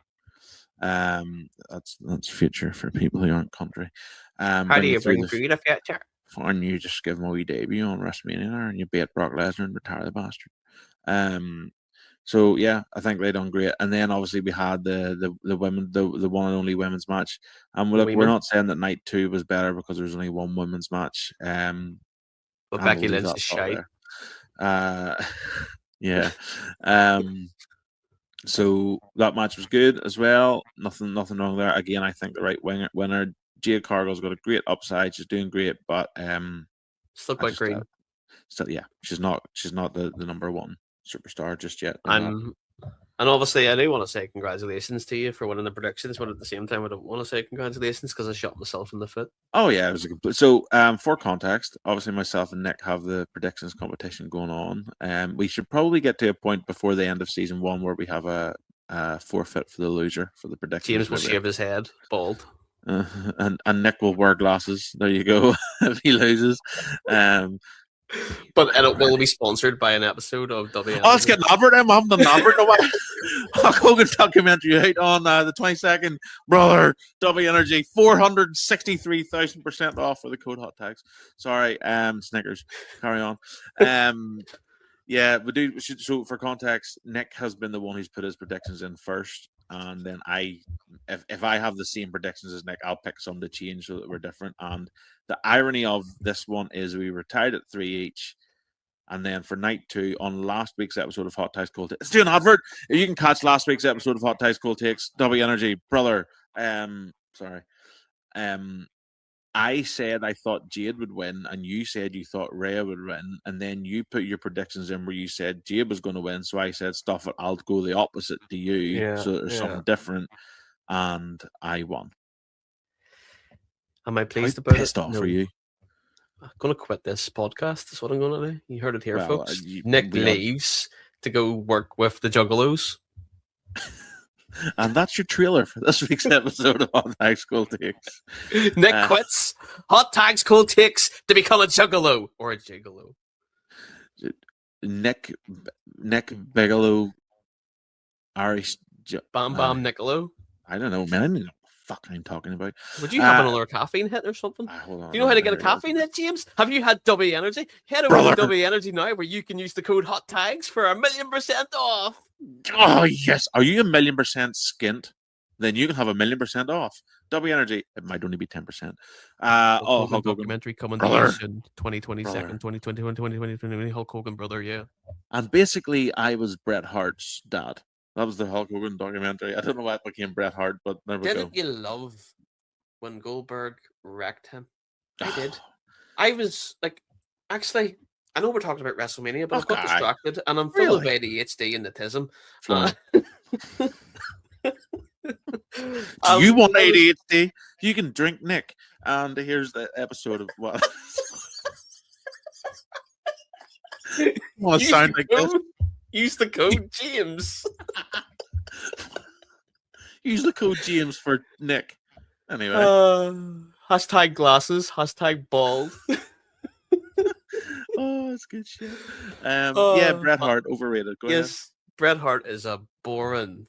That's future for people who aren't country. How do you bring through the future? And you just give him a wee debut on WrestleMania and you beat Brock Lesnar and retire the bastard. So yeah, I think they done great. And then obviously we had the women, the one and only women's match. And we're not saying that night 2 was better because there was only one women's match. But Becky Lynch is shy. Yeah. So that match was good as well. Nothing wrong there. Again, I think the right winner. Jade Cargill's got a great upside. She's doing great, but still quite green. She's not the number one superstar just yet. And obviously, I do want to say congratulations to you for winning the predictions, but at the same time, I don't want to say congratulations because I shot myself in the foot. Oh yeah, it was a complete. So for context, obviously myself and Nick have the predictions competition going on. We should probably get to a point before the end of season 1 where we have a forfeit for the loser for the predictions. James will shave his head bald. And Nick will wear glasses. There you go. If he loses, but it will be sponsored by an episode of W. Oh, let's get an advert. I'm having an advert. Hulk Hogan documentary out on the 22nd. Brother, W Energy 463,000% off for the code hot tags. Sorry, Snickers. Carry on. Yeah, we do. So for context, Nick has been the one who's put his predictions in first. And then if I have the same predictions as Nick, I'll pick some to change so that we're different. And the irony of this one is we were tied at 3 each. And then for night 2, on last week's episode of Hot Ties Cold Takes, let's do an advert. If you can catch last week's episode of Hot Ties Cold Takes, W Energy, brother. I said I thought Jade would win, and you said you thought Rhea would win, and then you put your predictions in where you said Jade was going to win. So I said, "Stuff it, I'll go the opposite to you, so there's something different," and I won. Am I pleased about it? Pissed off for you. I'm going to quit this podcast. That's what I'm going to do. You heard it here, folks. Nick leaves to go work with the Juggalos. And that's your trailer for this week's episode of Hot Tags Cold Takes. Nick quits Hot Tags Cold Takes to become a Juggalo or a Gigolo. Nick Bigelow, Irish Bam Bam Niccolo. I don't know, man. I need to fuck I'm talking about. Would you have another caffeine hit or something? Hold on. Do you know how to get a caffeine hit, James? Have you had W Energy? Head over Brother. to W Energy now, where you can use the code Hot Tags for 1,000,000% off. Oh yes. Are you 1,000,000% skint? Then you can have 1,000,000% off. W Energy, it might only be 10%. Hulk Hogan Hulk Hogan. documentary coming Brother. to you in 2022, 2021, 2020, Hulk Hogan, brother, yeah. And basically, I was Bret Hart's dad. That was the Hulk Hogan documentary. I don't know why it became Bret Hart, but there we go. Didn't you love when Goldberg wrecked him? I did. I was like, actually, I know we're talking about WrestleMania, but I got distracted, and I'm full of ADHD and autism. Do you want ADHD? You can drink Nick. And here's the episode of what. Sound like this? Use the code James. Use the code James for Nick. Anyway. Hashtag glasses. Hashtag bald. Oh, that's good shit. Yeah, Bret Hart, overrated. Go ahead. Bret Hart is a boring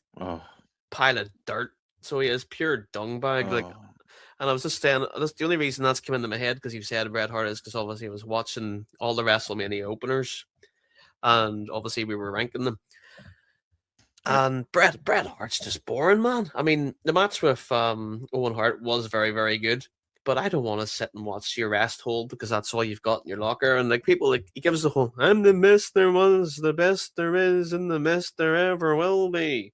pile of dirt. So he is pure dung bag. Like, and I was just saying, that's the only reason that's come into my head, because you said Bret Hart, is because obviously I was watching all the WrestleMania openers, and obviously we were ranking them. And Bret Hart's just boring, man. I mean, the match with Owen Hart was very, very good, but I don't want to sit and watch your rest hold, because that's all you've got in your locker. And like, people, like, he gives the whole, I'm the best there was, the best there is, and the best there ever will be.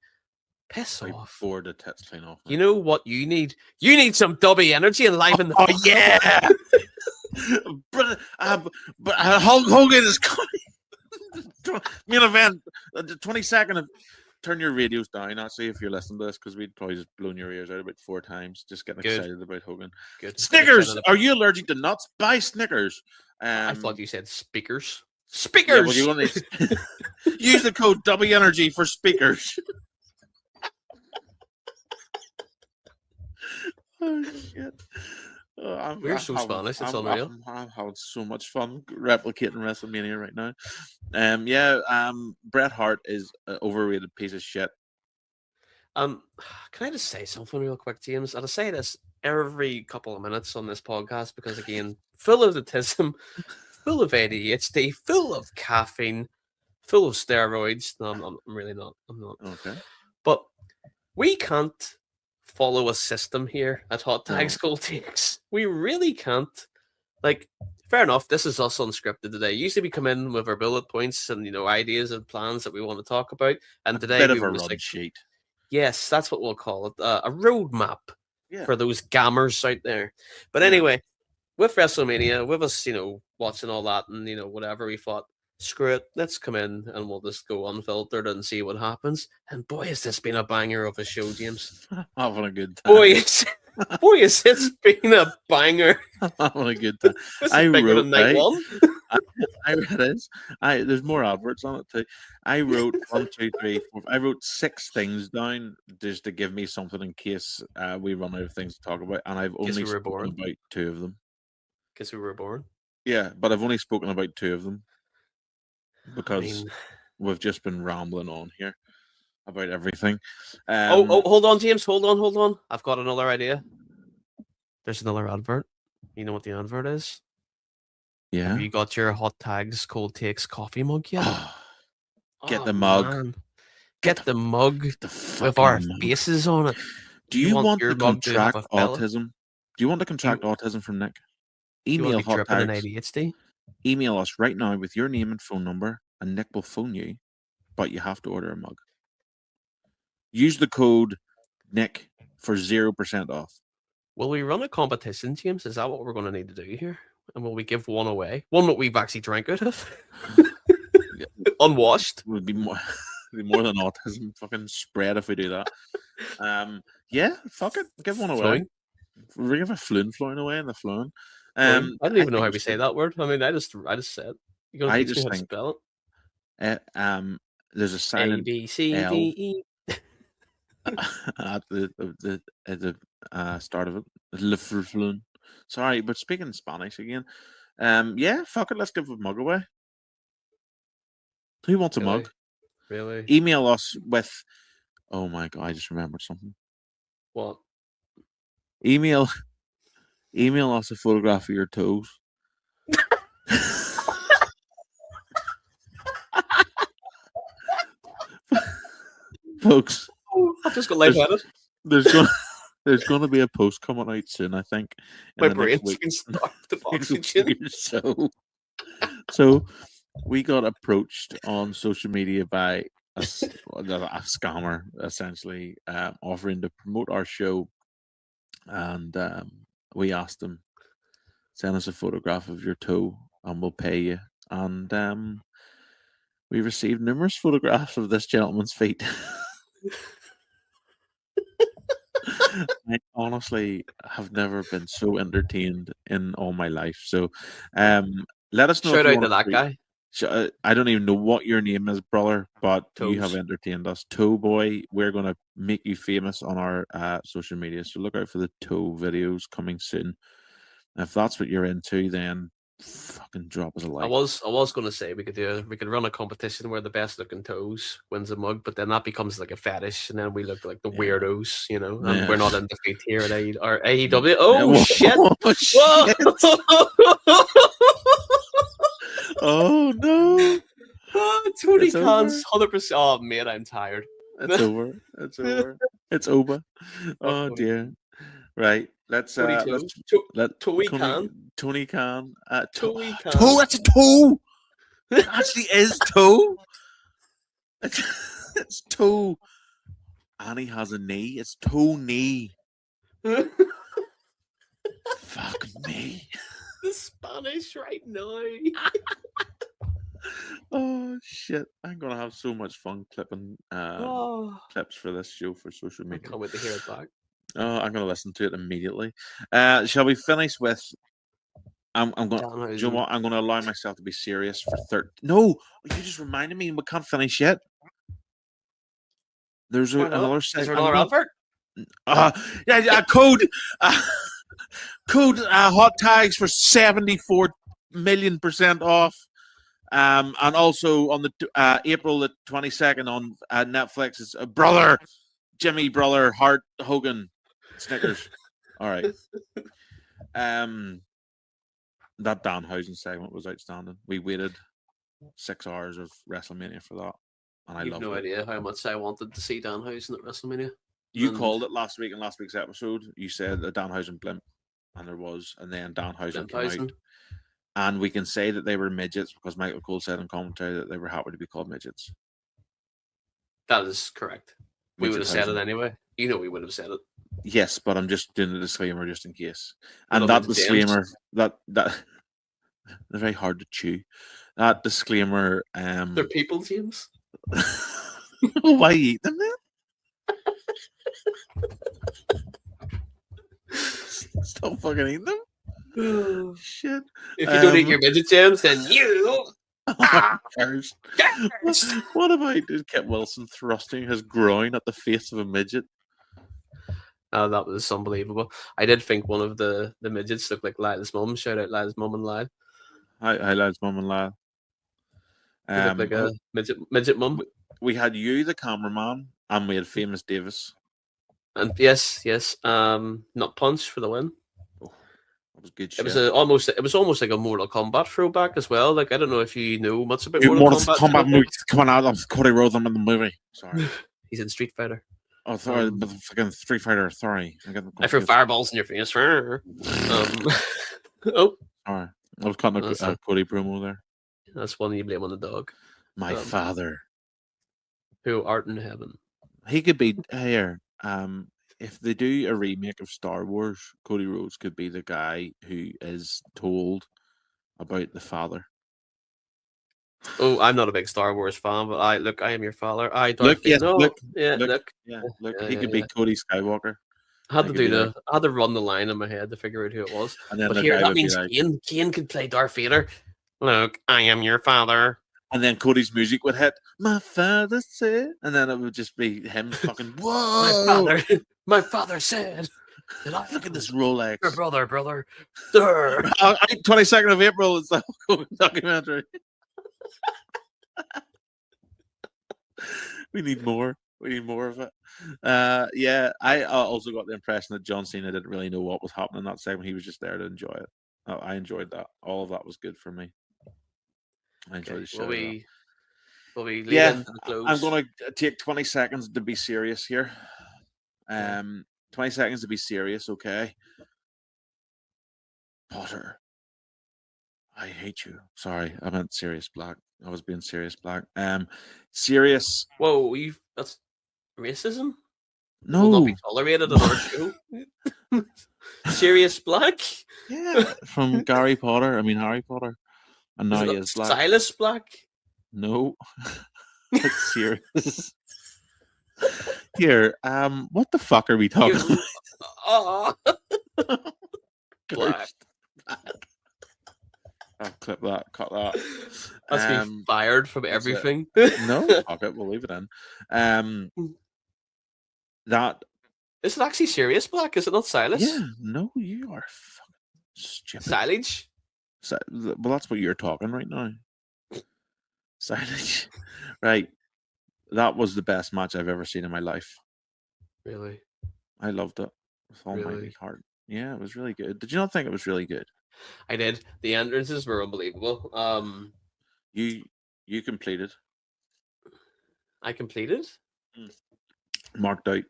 Piss off. Bored the tits clean off. You know what you need? You need some W Energy and live in the. Oh yeah. But Hulk Hogan is coming. Main event, the 22nd of. Turn your radios down. Actually, if you're listening to this, because we'd probably just blown your ears out about 4 times, just getting excited about Hogan. Good. Snickers. Are you allergic to nuts? Buy Snickers. I thought you said speakers. Speakers. Yeah, well, you use the code W Energy for speakers. Oh shit! We're so Spanish. It's unreal. I'm having so much fun replicating WrestleMania right now. Bret Hart is an overrated piece of shit. Can I just say something real quick, James? And I say this every couple of minutes on this podcast, because again, full of autism, full of ADHD, full of caffeine, full of steroids. No, I'm really not. I'm not. Okay. But we can't follow a system here at Hot Tag School Takes. We really can't. Like, fair enough, this is us unscripted today. Usually we come in with our bullet points and, ideas and plans that we want to talk about. And today bit we of a were run sheet. Yes, that's what we'll call it. A roadmap for those gammers out there. But anyway, with WrestleMania, with us, watching all that and, whatever, we thought, screw it, let's come in and we'll just go unfiltered and see what happens. And boy, has this been a banger of a show, James. Having a good time. Boy, has this been a banger. Having a good time. This is bigger than night one. It is. There's more adverts on it too. I wrote 1, 2, 3, 4. I wrote 6 things down just to give me something in case we run out of things to talk about, and I've only spoken about 2 of them. Guess we were born. Yeah, but I've only spoken about 2 of them. Because we've just been rambling on here about everything. Hold on, James. Hold on. I've got another idea. There's another advert. You know what the advert is? Yeah. Have you got your Hot Tags Cold Takes coffee mug yet? Get the mug. Man. Get the mug with our faces on it. Do you want to contract autism? Do you want to contract autism from Nick? Email Hot Tags. ADHD? Email us right now with your name and phone number, and Nick will phone you, but you have to order a mug. Use the code Nick for 0% off. Will we run a competition, James? Is that what we're going to need to do here? And will we give one away? One that we've actually drank out of? Unwashed? Would be more than autism fucking spread if we do that. Yeah, fuck it. Give one away. We give a flowing away in the flowing. I don't even know how we say that word. I mean, I just said. You're gonna teach me how to spell it. There's a silent ABCDE at the start of it. Sorry, but speaking Spanish again. Yeah, fuck it. Let's give a mug away. Who wants a mug? Really? Email us with. Oh my god! I just remembered something. What? email us a photograph of your toes. Folks, I've just got lightheaded. there's going to be a post coming out soon, I think, in My the next brain's week. been starved of Next week oxygen. or so we got approached on social media by a scammer, essentially, offering to promote our show, and we asked them, send us a photograph of your toe and we'll pay you. And we received numerous photographs of this gentleman's feet. I honestly have never been so entertained in all my life. So let us know Shout if you out to want that guy. I don't even know what your name is, brother, but you have Toes. entertained us. Toe Boy, we're going to make you famous on our social media. So look out for the toe videos coming soon. If that's what you're into, then fucking drop us a I like. was going to say we could run a competition where the best looking toes wins a mug, but then that becomes like a fetish, and then we look like the weirdos, you know. And Yeah. we're not in the feet here at AEW. Oh Whoa, shit! shit. Whoa! Oh no! Tony It's Khan's 100%. Oh mate, I'm tired. It's over. It's over. It's over. Oh Tony dear. Right. Let's Tony let's Toes. let Tony Khan. Tony Khan. Tony Khan. Toe. That's a toe. It actually is toe. It's toe. Annie has a knee. It's toe knee. Fuck me. The Spanish right now. Oh shit! I'm gonna have so much fun clipping clips for this show for social I media. can't wait to hear it back. Oh, I'm gonna listen to it immediately. Shall we finish with? I'm going. Do you know what? I'm going to allow myself to be serious for 30. No, you just reminded me. We can't finish yet. There's another. Is there another advert? Code. Code hot tags for 74 million% off. And also on the April the 22nd on Netflix, it's Jimmy Brother Hart Hogan Snickers. All right. That Danhausen segment was outstanding. We waited 6 hours of Wrestlemania for that, and I loved it. No idea how much I wanted to see Danhausen at Wrestlemania. You called it last week in last week's episode. You said a Danhausen blimp, and there was, and then Danhausen came out. And we can say that they were midgets because Michael Cole said in commentary that they were happy to be called midgets. That is correct. We would have said it anyway. You know we would have said it. Yes, but I'm just doing the disclaimer just in case. And that disclaimer, that they're very hard to chew. That disclaimer. They're people, James. Why eat them then? Stop fucking eating them. Oh, shit. If you don't eat your midget, James, then you first. What about Kit Wilson thrusting his groin at the face of a midget? That was unbelievable. I did think one of the midgets looked like Lila's mum. Shout out Lila's mum and Lyle. Hi, Lila's mum and Lyle. Looked like a midget mum. We had you, the cameraman, and we had Famous Davis. And yes, Nut Punch for the win. That was good shit. It was almost like a Mortal Kombat throwback as well. Like I don't know if you know much about Mortal Kombat movies coming out of Cody Rhodes in the movie. Sorry, he's in Street Fighter. Oh, sorry, fucking Street Fighter. Sorry, I threw fireballs in your face. Oh, sorry, I was cutting a Cody promo there. That's one you blame on the dog. My father, who art in heaven. He could be here. If they do a remake of Star Wars, Cody Rhodes could be the guy who is told about the father. Oh, I'm not a big Star Wars fan, but I am your father. He could be Cody Skywalker. I had to run the line in my head to figure out who it was. And then but here, that means Kane could play Darth Vader. Look, I am your father. And then Cody's music would hit. My father said, and then it would just be him fucking. Whoa! My father said. Look at this Rolex. Your brother. 22nd of April is the documentary. We need more. We need more of it. Yeah, I also got the impression that John Cena didn't really know what was happening in that segment. He was just there to enjoy it. I enjoyed that. All of that was good for me. I enjoyed Okay, the shit out of that. will we lead Yeah, into the close? I'm going to take 20 seconds to be serious here. Okay. 20 seconds to be serious, okay? Potter, I hate you. Sorry, I meant Sirius Black. I was being Sirius Black. Sirius. Whoa, that's racism? It will not No. be tolerated on our show. Sirius Black? Yeah, from Harry Potter. And Is now it he not is black. Silas Black? No, it's serious. Here, what the fuck are we talking about? Oh, Black. I'll clip that, cut that. That's me fired from that's it. everything. No, fuck it, we'll leave it in. That Is it actually Sirius Black? Is it not Silas? yeah, no, you are fucking stupid. Silage? Well, that's what you're talking right now. Silage. Right. That was the best match I've ever seen in my life. Really? I loved it with all my heart. Yeah, it was really good. Did you not think it was really good? I did. The entrances were unbelievable. You completed. I completed? Marked out.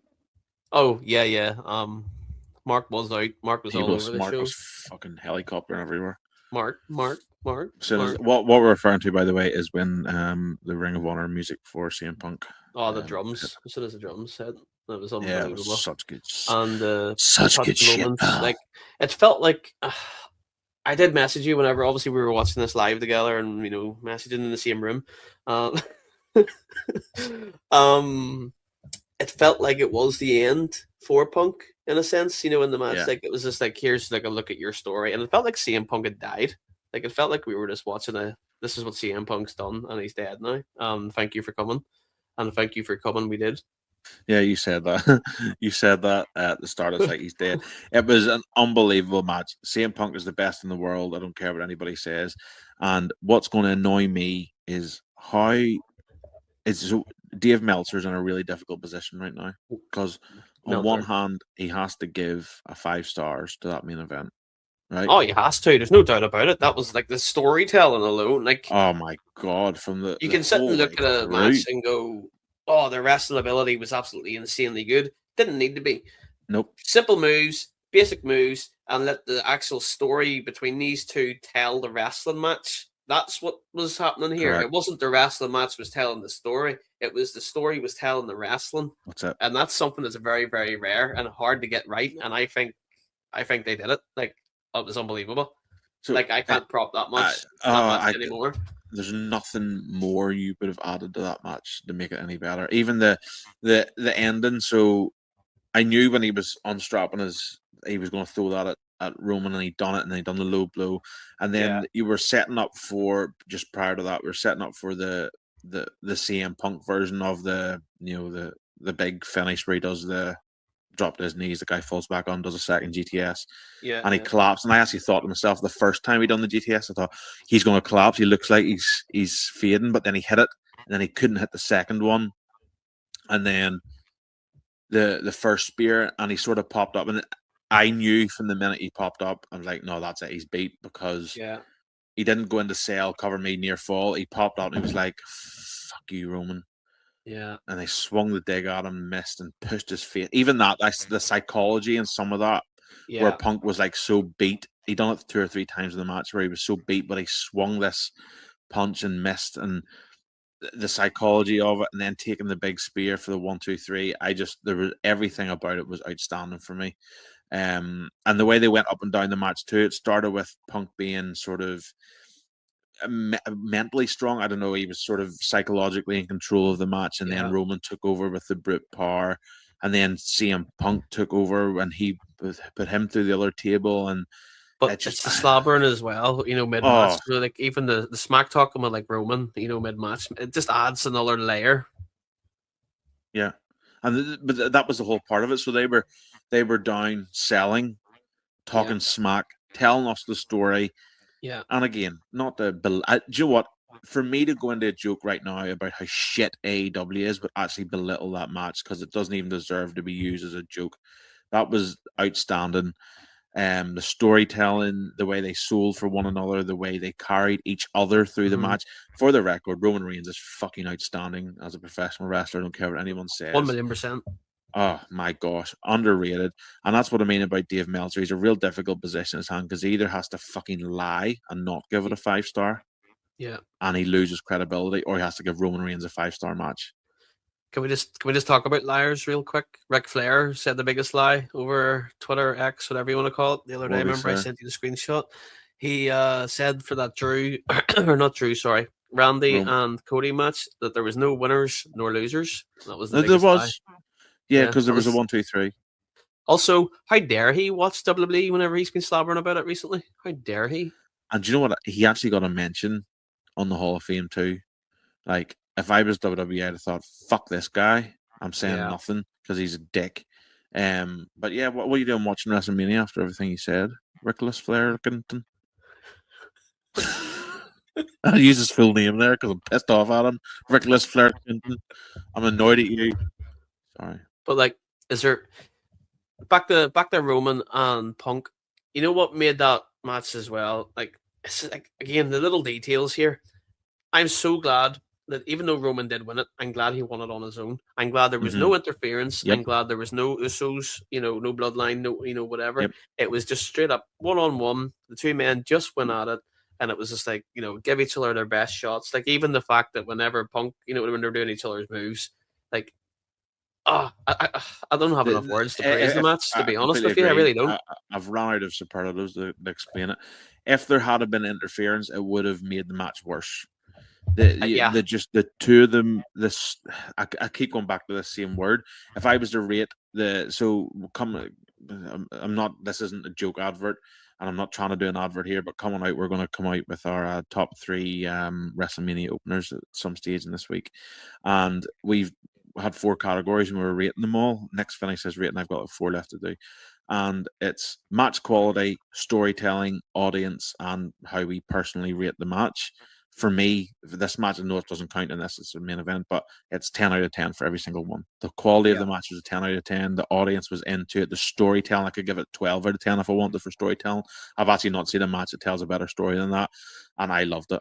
Oh, yeah. Mark was out. Mark was all over the Mark show. was fucking helicoptering everywhere. Mark. So what we're referring to, by the way, is when the Ring of Honor music for CM Punk. Oh, the drums. As soon as the drums hit, that was unbelievable. Yeah, it was such good. And such good shit. Like it felt like I did message you whenever. Obviously, we were watching this live together, and messaging in the same room. It felt like it was the end for Punk in a sense, in the match. Yeah. Like it was just like, here's like a look at your story, and it felt like CM Punk had died. Like it felt like we were just watching this is what CM Punk's done, and he's dead now. Thank you for coming, and thank you for coming. We did. Yeah, you said that. You said that at the start. It's like he's dead. It was an unbelievable match. CM Punk is the best in the world. I don't care what anybody says. And what's going to annoy me is how Dave Meltzer's in a really difficult position right now, because on one hand he has to give a 5 stars to that main event, right? Oh, he has to. There's no doubt about it. That was like the storytelling alone. Like, oh my god, you can sit and look at a match and go, "Oh, the wrestling ability was absolutely insanely good." Didn't need to be. Nope. Simple moves, basic moves, and let the actual story between these two tell the wrestling match. That's what was happening here. Correct. It wasn't the wrestling match was telling the story. It was the story was telling the wrestling. That's it. And that's something that's very, very rare and hard to get right. And I think they did it. Like, it was unbelievable. So, like, I can't prop that match anymore. There's nothing more you would have added to that match to make it any better. Even the ending. So I knew when he was unstrapping he was going to throw that at Roman, and he'd done it, and he'd done the low blow, and then you were setting up for, just prior to that, we were setting up for the CM Punk version of the big finish where he does the drop to his knees, the guy falls back on, does a second GTS, and he collapsed. And I actually thought to myself, the first time he done the GTS, I thought he's going to collapse. He looks like he's fading, but then he hit it, and then he couldn't hit the second one, and then the first spear, and he sort of popped up, and I knew from the minute he popped up, I was like, no, that's it, he's beat, because he didn't go into cell, cover me, near fall. He popped up and he was like, fuck you, Roman. Yeah. And they swung the dig at him, missed, and pushed his face. Even that's the psychology in some of that, where Punk was like so beat. He done it 2 or 3 times in the match where he was so beat, but he swung this punch and missed, and the psychology of it, and then taking the big spear for the 1, 2, 3. There was everything about it was outstanding for me. And the way they went up and down the match too, it started with Punk being sort of mentally strong. I don't know, he was sort of psychologically in control of the match, and then Roman took over with the brute power, and then CM Punk took over when he put him through the other table. And but it's the slobbering as well, mid-match. So like even the smack talking with like Roman, mid-match, it just adds another layer. Yeah. But that was the whole part of it. So they were down selling, talking smack, telling us the story. Yeah. And again, not to do you know what? for me to go into a joke right now about how shit AEW is, but actually belittle that match because it doesn't even deserve to be used as a joke. That was outstanding. The storytelling, the way they sold for one another, the way they carried each other through the match. For the record, Roman Reigns is fucking outstanding as a professional wrestler. I don't care what anyone says. 1,000,000%. Oh my gosh, underrated. And that's what I mean about Dave Meltzer. He's a real difficult position in his hand because he either has to fucking lie and not give it a 5-star, Yeah. and he loses credibility, or he has to give Roman Reigns a 5-star match. Can we just talk about liars real quick? Ric Flair said the biggest lie over Twitter, X, whatever you want to call it, the other day. Remember, I sent you the screenshot. He said for that Randy and Cody match that there was no winners nor losers. That was the biggest lie. Yeah, because there was a 1, 2, 3. Also, how dare he watch WWE whenever he's been slobbering about it recently? How dare he? And do you know what? He actually got a mention on the Hall of Fame too. Like, if I was WWE, I'd have thought, fuck this guy. I'm saying nothing because he's a dick. But yeah, what are you doing watching WrestleMania after everything he said? Rickless Flair Rickington. I use his full name there because I'm pissed off at him. Rickless Flair Rickington. I'm annoyed at you. Sorry. But like, is there back to Roman and Punk? You know what made that match as well? Like, it's like, again, the little details here. I'm so glad that even though Roman did win it, I'm glad he won it on his own. I'm glad there was no interference. Yep. I'm glad there was no Usos, no bloodline, no whatever. Yep. It was just straight up 1-on-1. The two men just went at it, and it was just like, give each other their best shots. Like, even the fact that whenever Punk, when they're doing each other's moves, like, I don't have enough words to praise the match, to be honest with you. I really don't. I've run out of superlatives to explain it. If there had been interference, it would have made the match worse. The two of them. I keep going back to the same word. If I was to rate I'm not. This isn't a joke advert, and I'm not trying to do an advert here. But coming out, we're going to come out with our top 3 WrestleMania openers at some stage in this week, and we've had 4 categories and we were rating them all. Next finish says rating. I've got 4 left to do, and it's match quality, storytelling, audience, and how we personally rate the match. For me, this match, I know it doesn't count in this, it's a main event, but it's 10 out of 10 for every single one. The quality of the match was a 10 out of 10. The audience was into it. The storytelling, I could give it 12 out of 10 if I wanted for storytelling. I've actually not seen a match that tells a better story than that, and I loved it.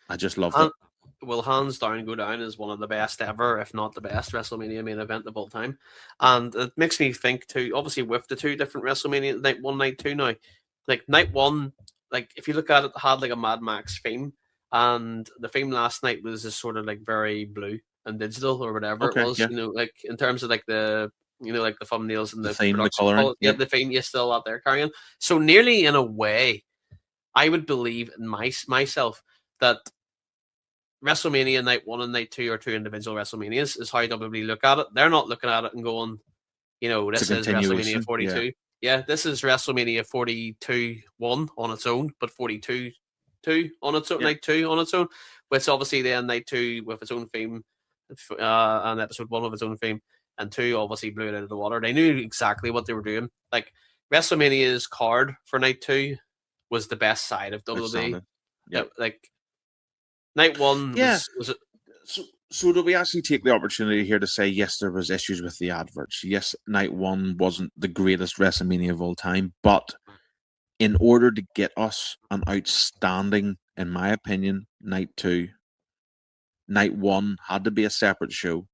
I just loved it. Will hands down go down as one of the best ever, if not the best WrestleMania main event of all time. And it makes me think too, obviously with the 2 different WrestleMania, night 1, night 2 now. Like night 1, like if you look at it, had like a Mad Max theme. And the theme last night was just sort of like very blue and digital or whatever it was, like in terms of like the, like the thumbnails and the theme, the coloring. the theme you still out there carrying. So nearly in a way, I would believe in myself that WrestleMania night 1 and night 2 are 2 individual WrestleManias is how WWE look at it. They're not looking at it and going, this is WrestleMania 42. Yeah, this is WrestleMania 42-1 on its own, but 42 on its own, night 2 on its own, which obviously then night 2 with its own theme, and episode 1 with its own theme, and 2 obviously blew it out of the water. They knew exactly what they were doing. Like WrestleMania's card for night 2 was the best side of WWE. Yeah, like night 1 was So do we actually take the opportunity here to say, yes, there was issues with the adverts. Yes, night 1 wasn't the greatest WrestleMania of all time, but in order to get us an outstanding, in my opinion, night 2, night 1 had to be a separate show.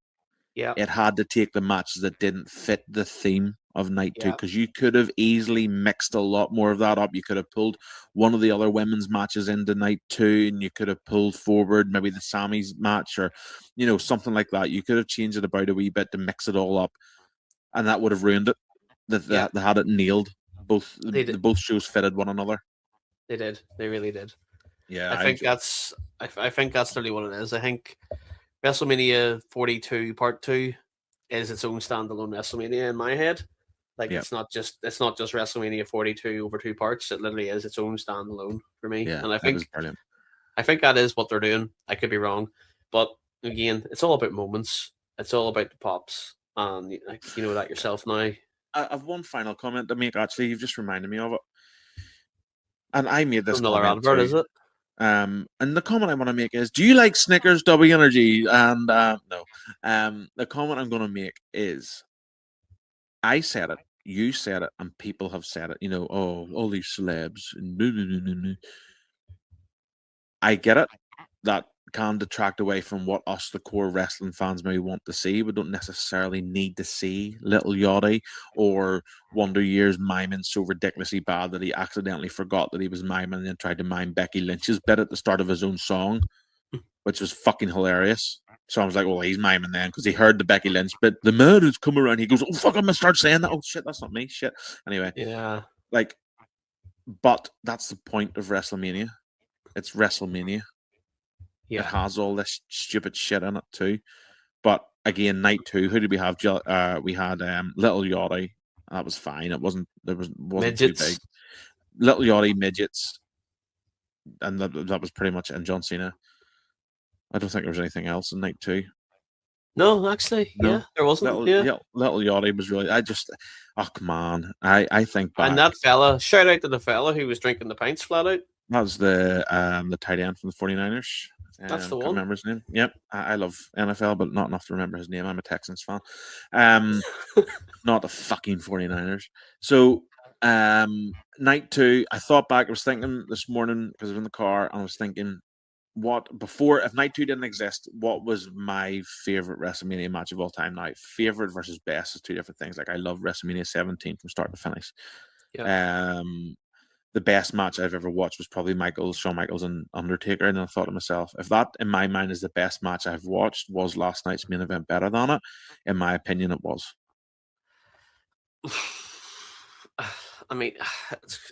Yeah. It had to take the matches that didn't fit the theme of night 2, because you could have easily mixed a lot more of that up. You could have pulled one of the other women's matches into night 2, and you could have pulled forward maybe the Sammy's match or, something like that. You could have changed it about a wee bit to mix it all up, and that would have ruined it. They had it nailed. Both shows fitted one another. They did. They really did. Yeah, I think that's really what it is. I think WrestleMania 42 Part 2 is its own standalone WrestleMania in my head. Like it's not just WrestleMania 42 over 2 parts. It literally is its own standalone for me. Yeah, and I think brilliant. I think that is what they're doing. I could be wrong, but again, it's all about moments. It's all about the pops, and you know that yourself now. I have one final comment to make. Actually, you've just reminded me of it, and I made this Another comment advert, too. is it? And the comment I want to make is, do you like Snickers W Energy? And no. The comment I'm going to make is, I said it, you said it, and people have said it. You know, oh, all these celebs. I get it. That can detract away from what us, the core wrestling fans, maybe want to see. We don't necessarily need to see Little Yachty or Wonder Years miming so ridiculously bad that he accidentally forgot that he was miming and then tried to mime Becky Lynch's bit at the start of his own song, which was fucking hilarious. So I was like, well, he's miming then because he heard the Becky Lynch bit. The man who's come around, he goes, oh, fuck, I'm going to start saying that. Oh, shit, that's not me. Shit. Anyway, Yeah. like, but that's the point of Wrestlemania. It's Wrestlemania. It Yeah. has all this stupid shit in it too. But again, night 2, who did we have? We had Little Yachty. That was fine. It wasn't wasn't too big. Midgets. Little Yachty, midgets, and that was pretty much it. And John Cena. I don't think there was anything else in night 2. No, actually, No. yeah, there wasn't. Yeah. Little Yachty was really. Oh come on. I think back. And that fella, shout out to the fella who was drinking the pints flat out. That was the tight end from the 49ers. That's the Can't one. remember his name. Yep, I love NFL, but not enough to remember his name. I'm a Texans fan. Not the fucking 49ers. So, night 2, I thought back. I was thinking this morning because I was in the car, and I was thinking, if night 2 didn't exist, what was my favorite WrestleMania match of all time? Now, favorite versus best is two different things. Like, I love WrestleMania 17 from start to finish. Yeah. The best match I've ever watched was probably Shawn Michaels and Undertaker. And I thought to myself, if that in my mind is the best match I've watched, was last night's main event better than it? In my opinion, it was. I mean,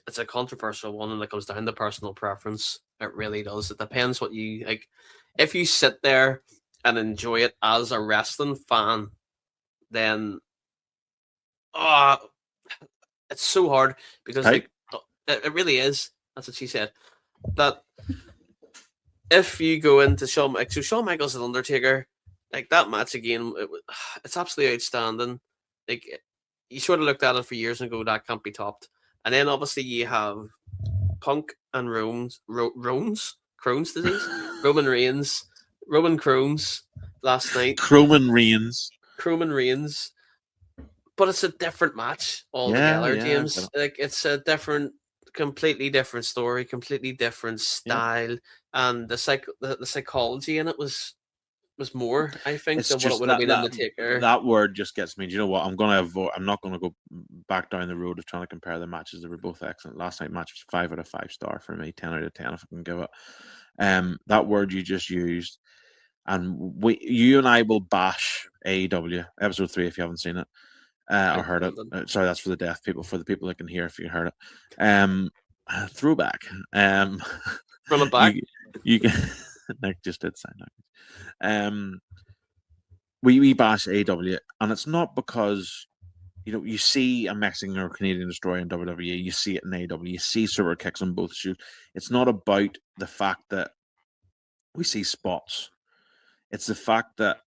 it's a controversial one, and it comes down to personal preference. It really does. It depends what you like. If you sit there and enjoy it as a wrestling fan, then it's so hard because like it really is. That's what she said. That if you go into Shawn Michaels and Undertaker, like that match again, it's absolutely outstanding. Like you sort of looked at it for years and go, that can't be topped. And then obviously you have Punk and Crohn's disease, Roman Crohn's last night. Roman Reigns. But it's a different match altogether, James. Like it's a completely different story, completely different style, and the psychology in it was more, I think, than what it would have been in the Taker. That word just gets me. Do you know what? I'm not going to go back down the road of trying to compare the matches. They were both excellent. Last night's match was 5 out of 5 star for me, 10 out of 10 if I can give it. That word you just used, and you and I will bash AEW episode 3 if you haven't seen it. Or heard it. Sorry, that's for the deaf people. For the people that can hear, if you heard it, throwback. Run it back. You can. Nick just did sign language. We bash AEW, and it's not because you see a Mexican or Canadian destroyer in WWE. You see it in AEW. You see super kicks on both shoes. It's not about the fact that we see spots. It's the fact that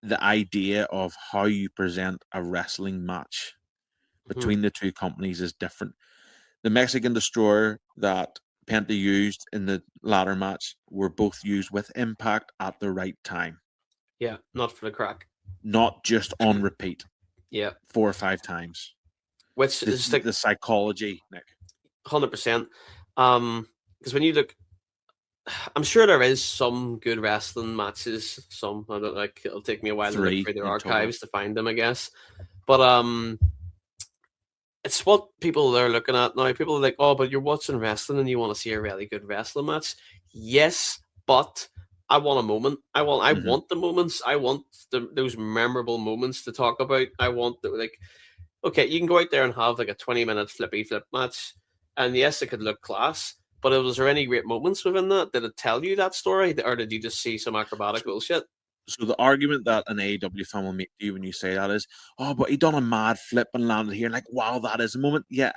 the idea of how you present a wrestling match between the two companies is different. The Mexican destroyer that Penta used in the ladder match were both used with impact at the right time. Yeah, not for the crack. Not just on repeat. Yeah. 4 or 5 times. Which is the psychology, Nick. 100%. Because when you look, I'm sure there is some good wrestling matches. Some I don't like. It'll take me a while to look through their archives to find them, I guess. But it's what people are looking at now. People are like, "Oh, but you're watching wrestling and you want to see a really good wrestling match." Yes, but I want a moment. I want the moments. I want those memorable moments to talk about. I want okay, you can go out there and have like a 20-minute flippy flip match, and yes, it could look class. But was there any great moments within that? Did it tell you that story, or did you just see some acrobatic bullshit? So the argument that an AEW fan will make to you when you say that is, oh, but he done a mad flip and landed here, and like, wow, that is a moment. Yeah.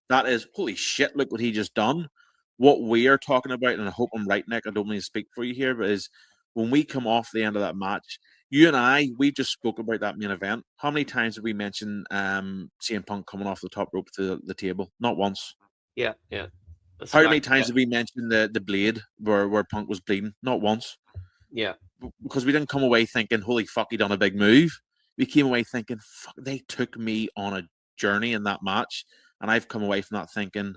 That is, holy shit, look what he just done. What we are talking about, and I hope I'm right, Nick, I don't mean to speak for you here, but is when we come off the end of that match, you and we just spoke about that main event. How many times did we mention CM Punk coming off the top rope to the table? Not once. Yeah. It's How many back- times did we mention the blade where Punk was bleeding? Not once. Yeah. Because we didn't come away thinking, holy fuck, he done a big move. We came away thinking, fuck, they took me on a journey in that match. And I've come away from that thinking,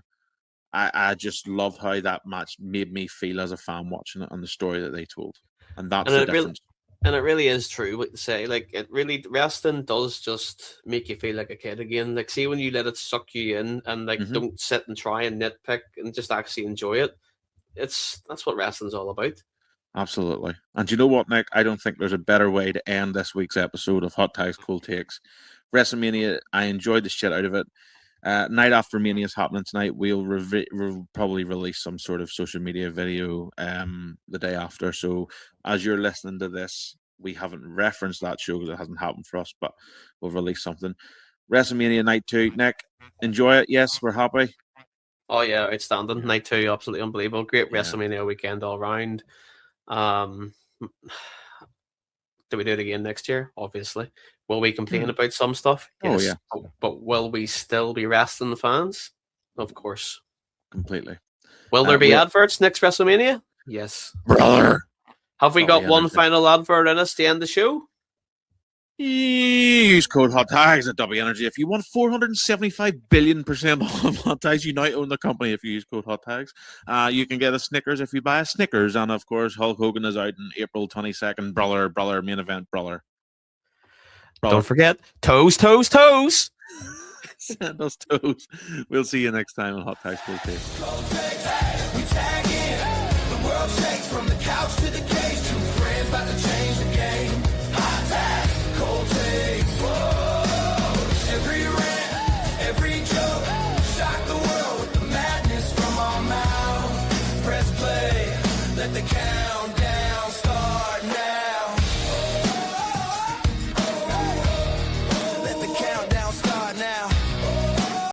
I just love how that match made me feel as a fan watching it and the story that they told. And that's the difference. And it really is true what you say. Like, it really, wrestling does just make you feel like a kid again. Like, see, when you let it suck you in and like don't sit and try and nitpick and just actually enjoy it. That's what wrestling's all about. Absolutely. And you know what, Nick? I don't think there's a better way to end this week's episode of Hot Tags Cool Takes. WrestleMania, I enjoyed the shit out of it. Night after Mania is happening tonight. We'll probably release some sort of social media video the day after. So as you're listening to this, we haven't referenced that show because it hasn't happened for us, but we'll release something. WrestleMania Night 2. Nick, enjoy it. Yes, we're happy. Oh yeah, outstanding. Night 2, absolutely unbelievable. Great WrestleMania weekend all round. Do we do it again next year? Obviously. Will we complain about some stuff? Yes. Oh, yeah. But will we still be wrestling the fans? Of course. Completely. Will there be adverts next WrestleMania? Yes. Brother. Have we got one final advert in us to end the show? Use code Hot Tags at W Energy if you want 475 billion% off Hot Tags. You now own the company if you use code Hot Tags. You can get a Snickers if you buy a Snickers. And of course, Hulk Hogan is out in April 22nd. Brother, main event, brother. Don't forget, toes, toes, toes. Send us toes. We'll see you next time on Hot Tags Cool Takes. We tag in. The world shakes from the couch to the cage. Two friends about to change the game. Hot tag, cold takes. Whoa. Every rant, every joke, shock the world with the madness from our mouths. Press play, let the count.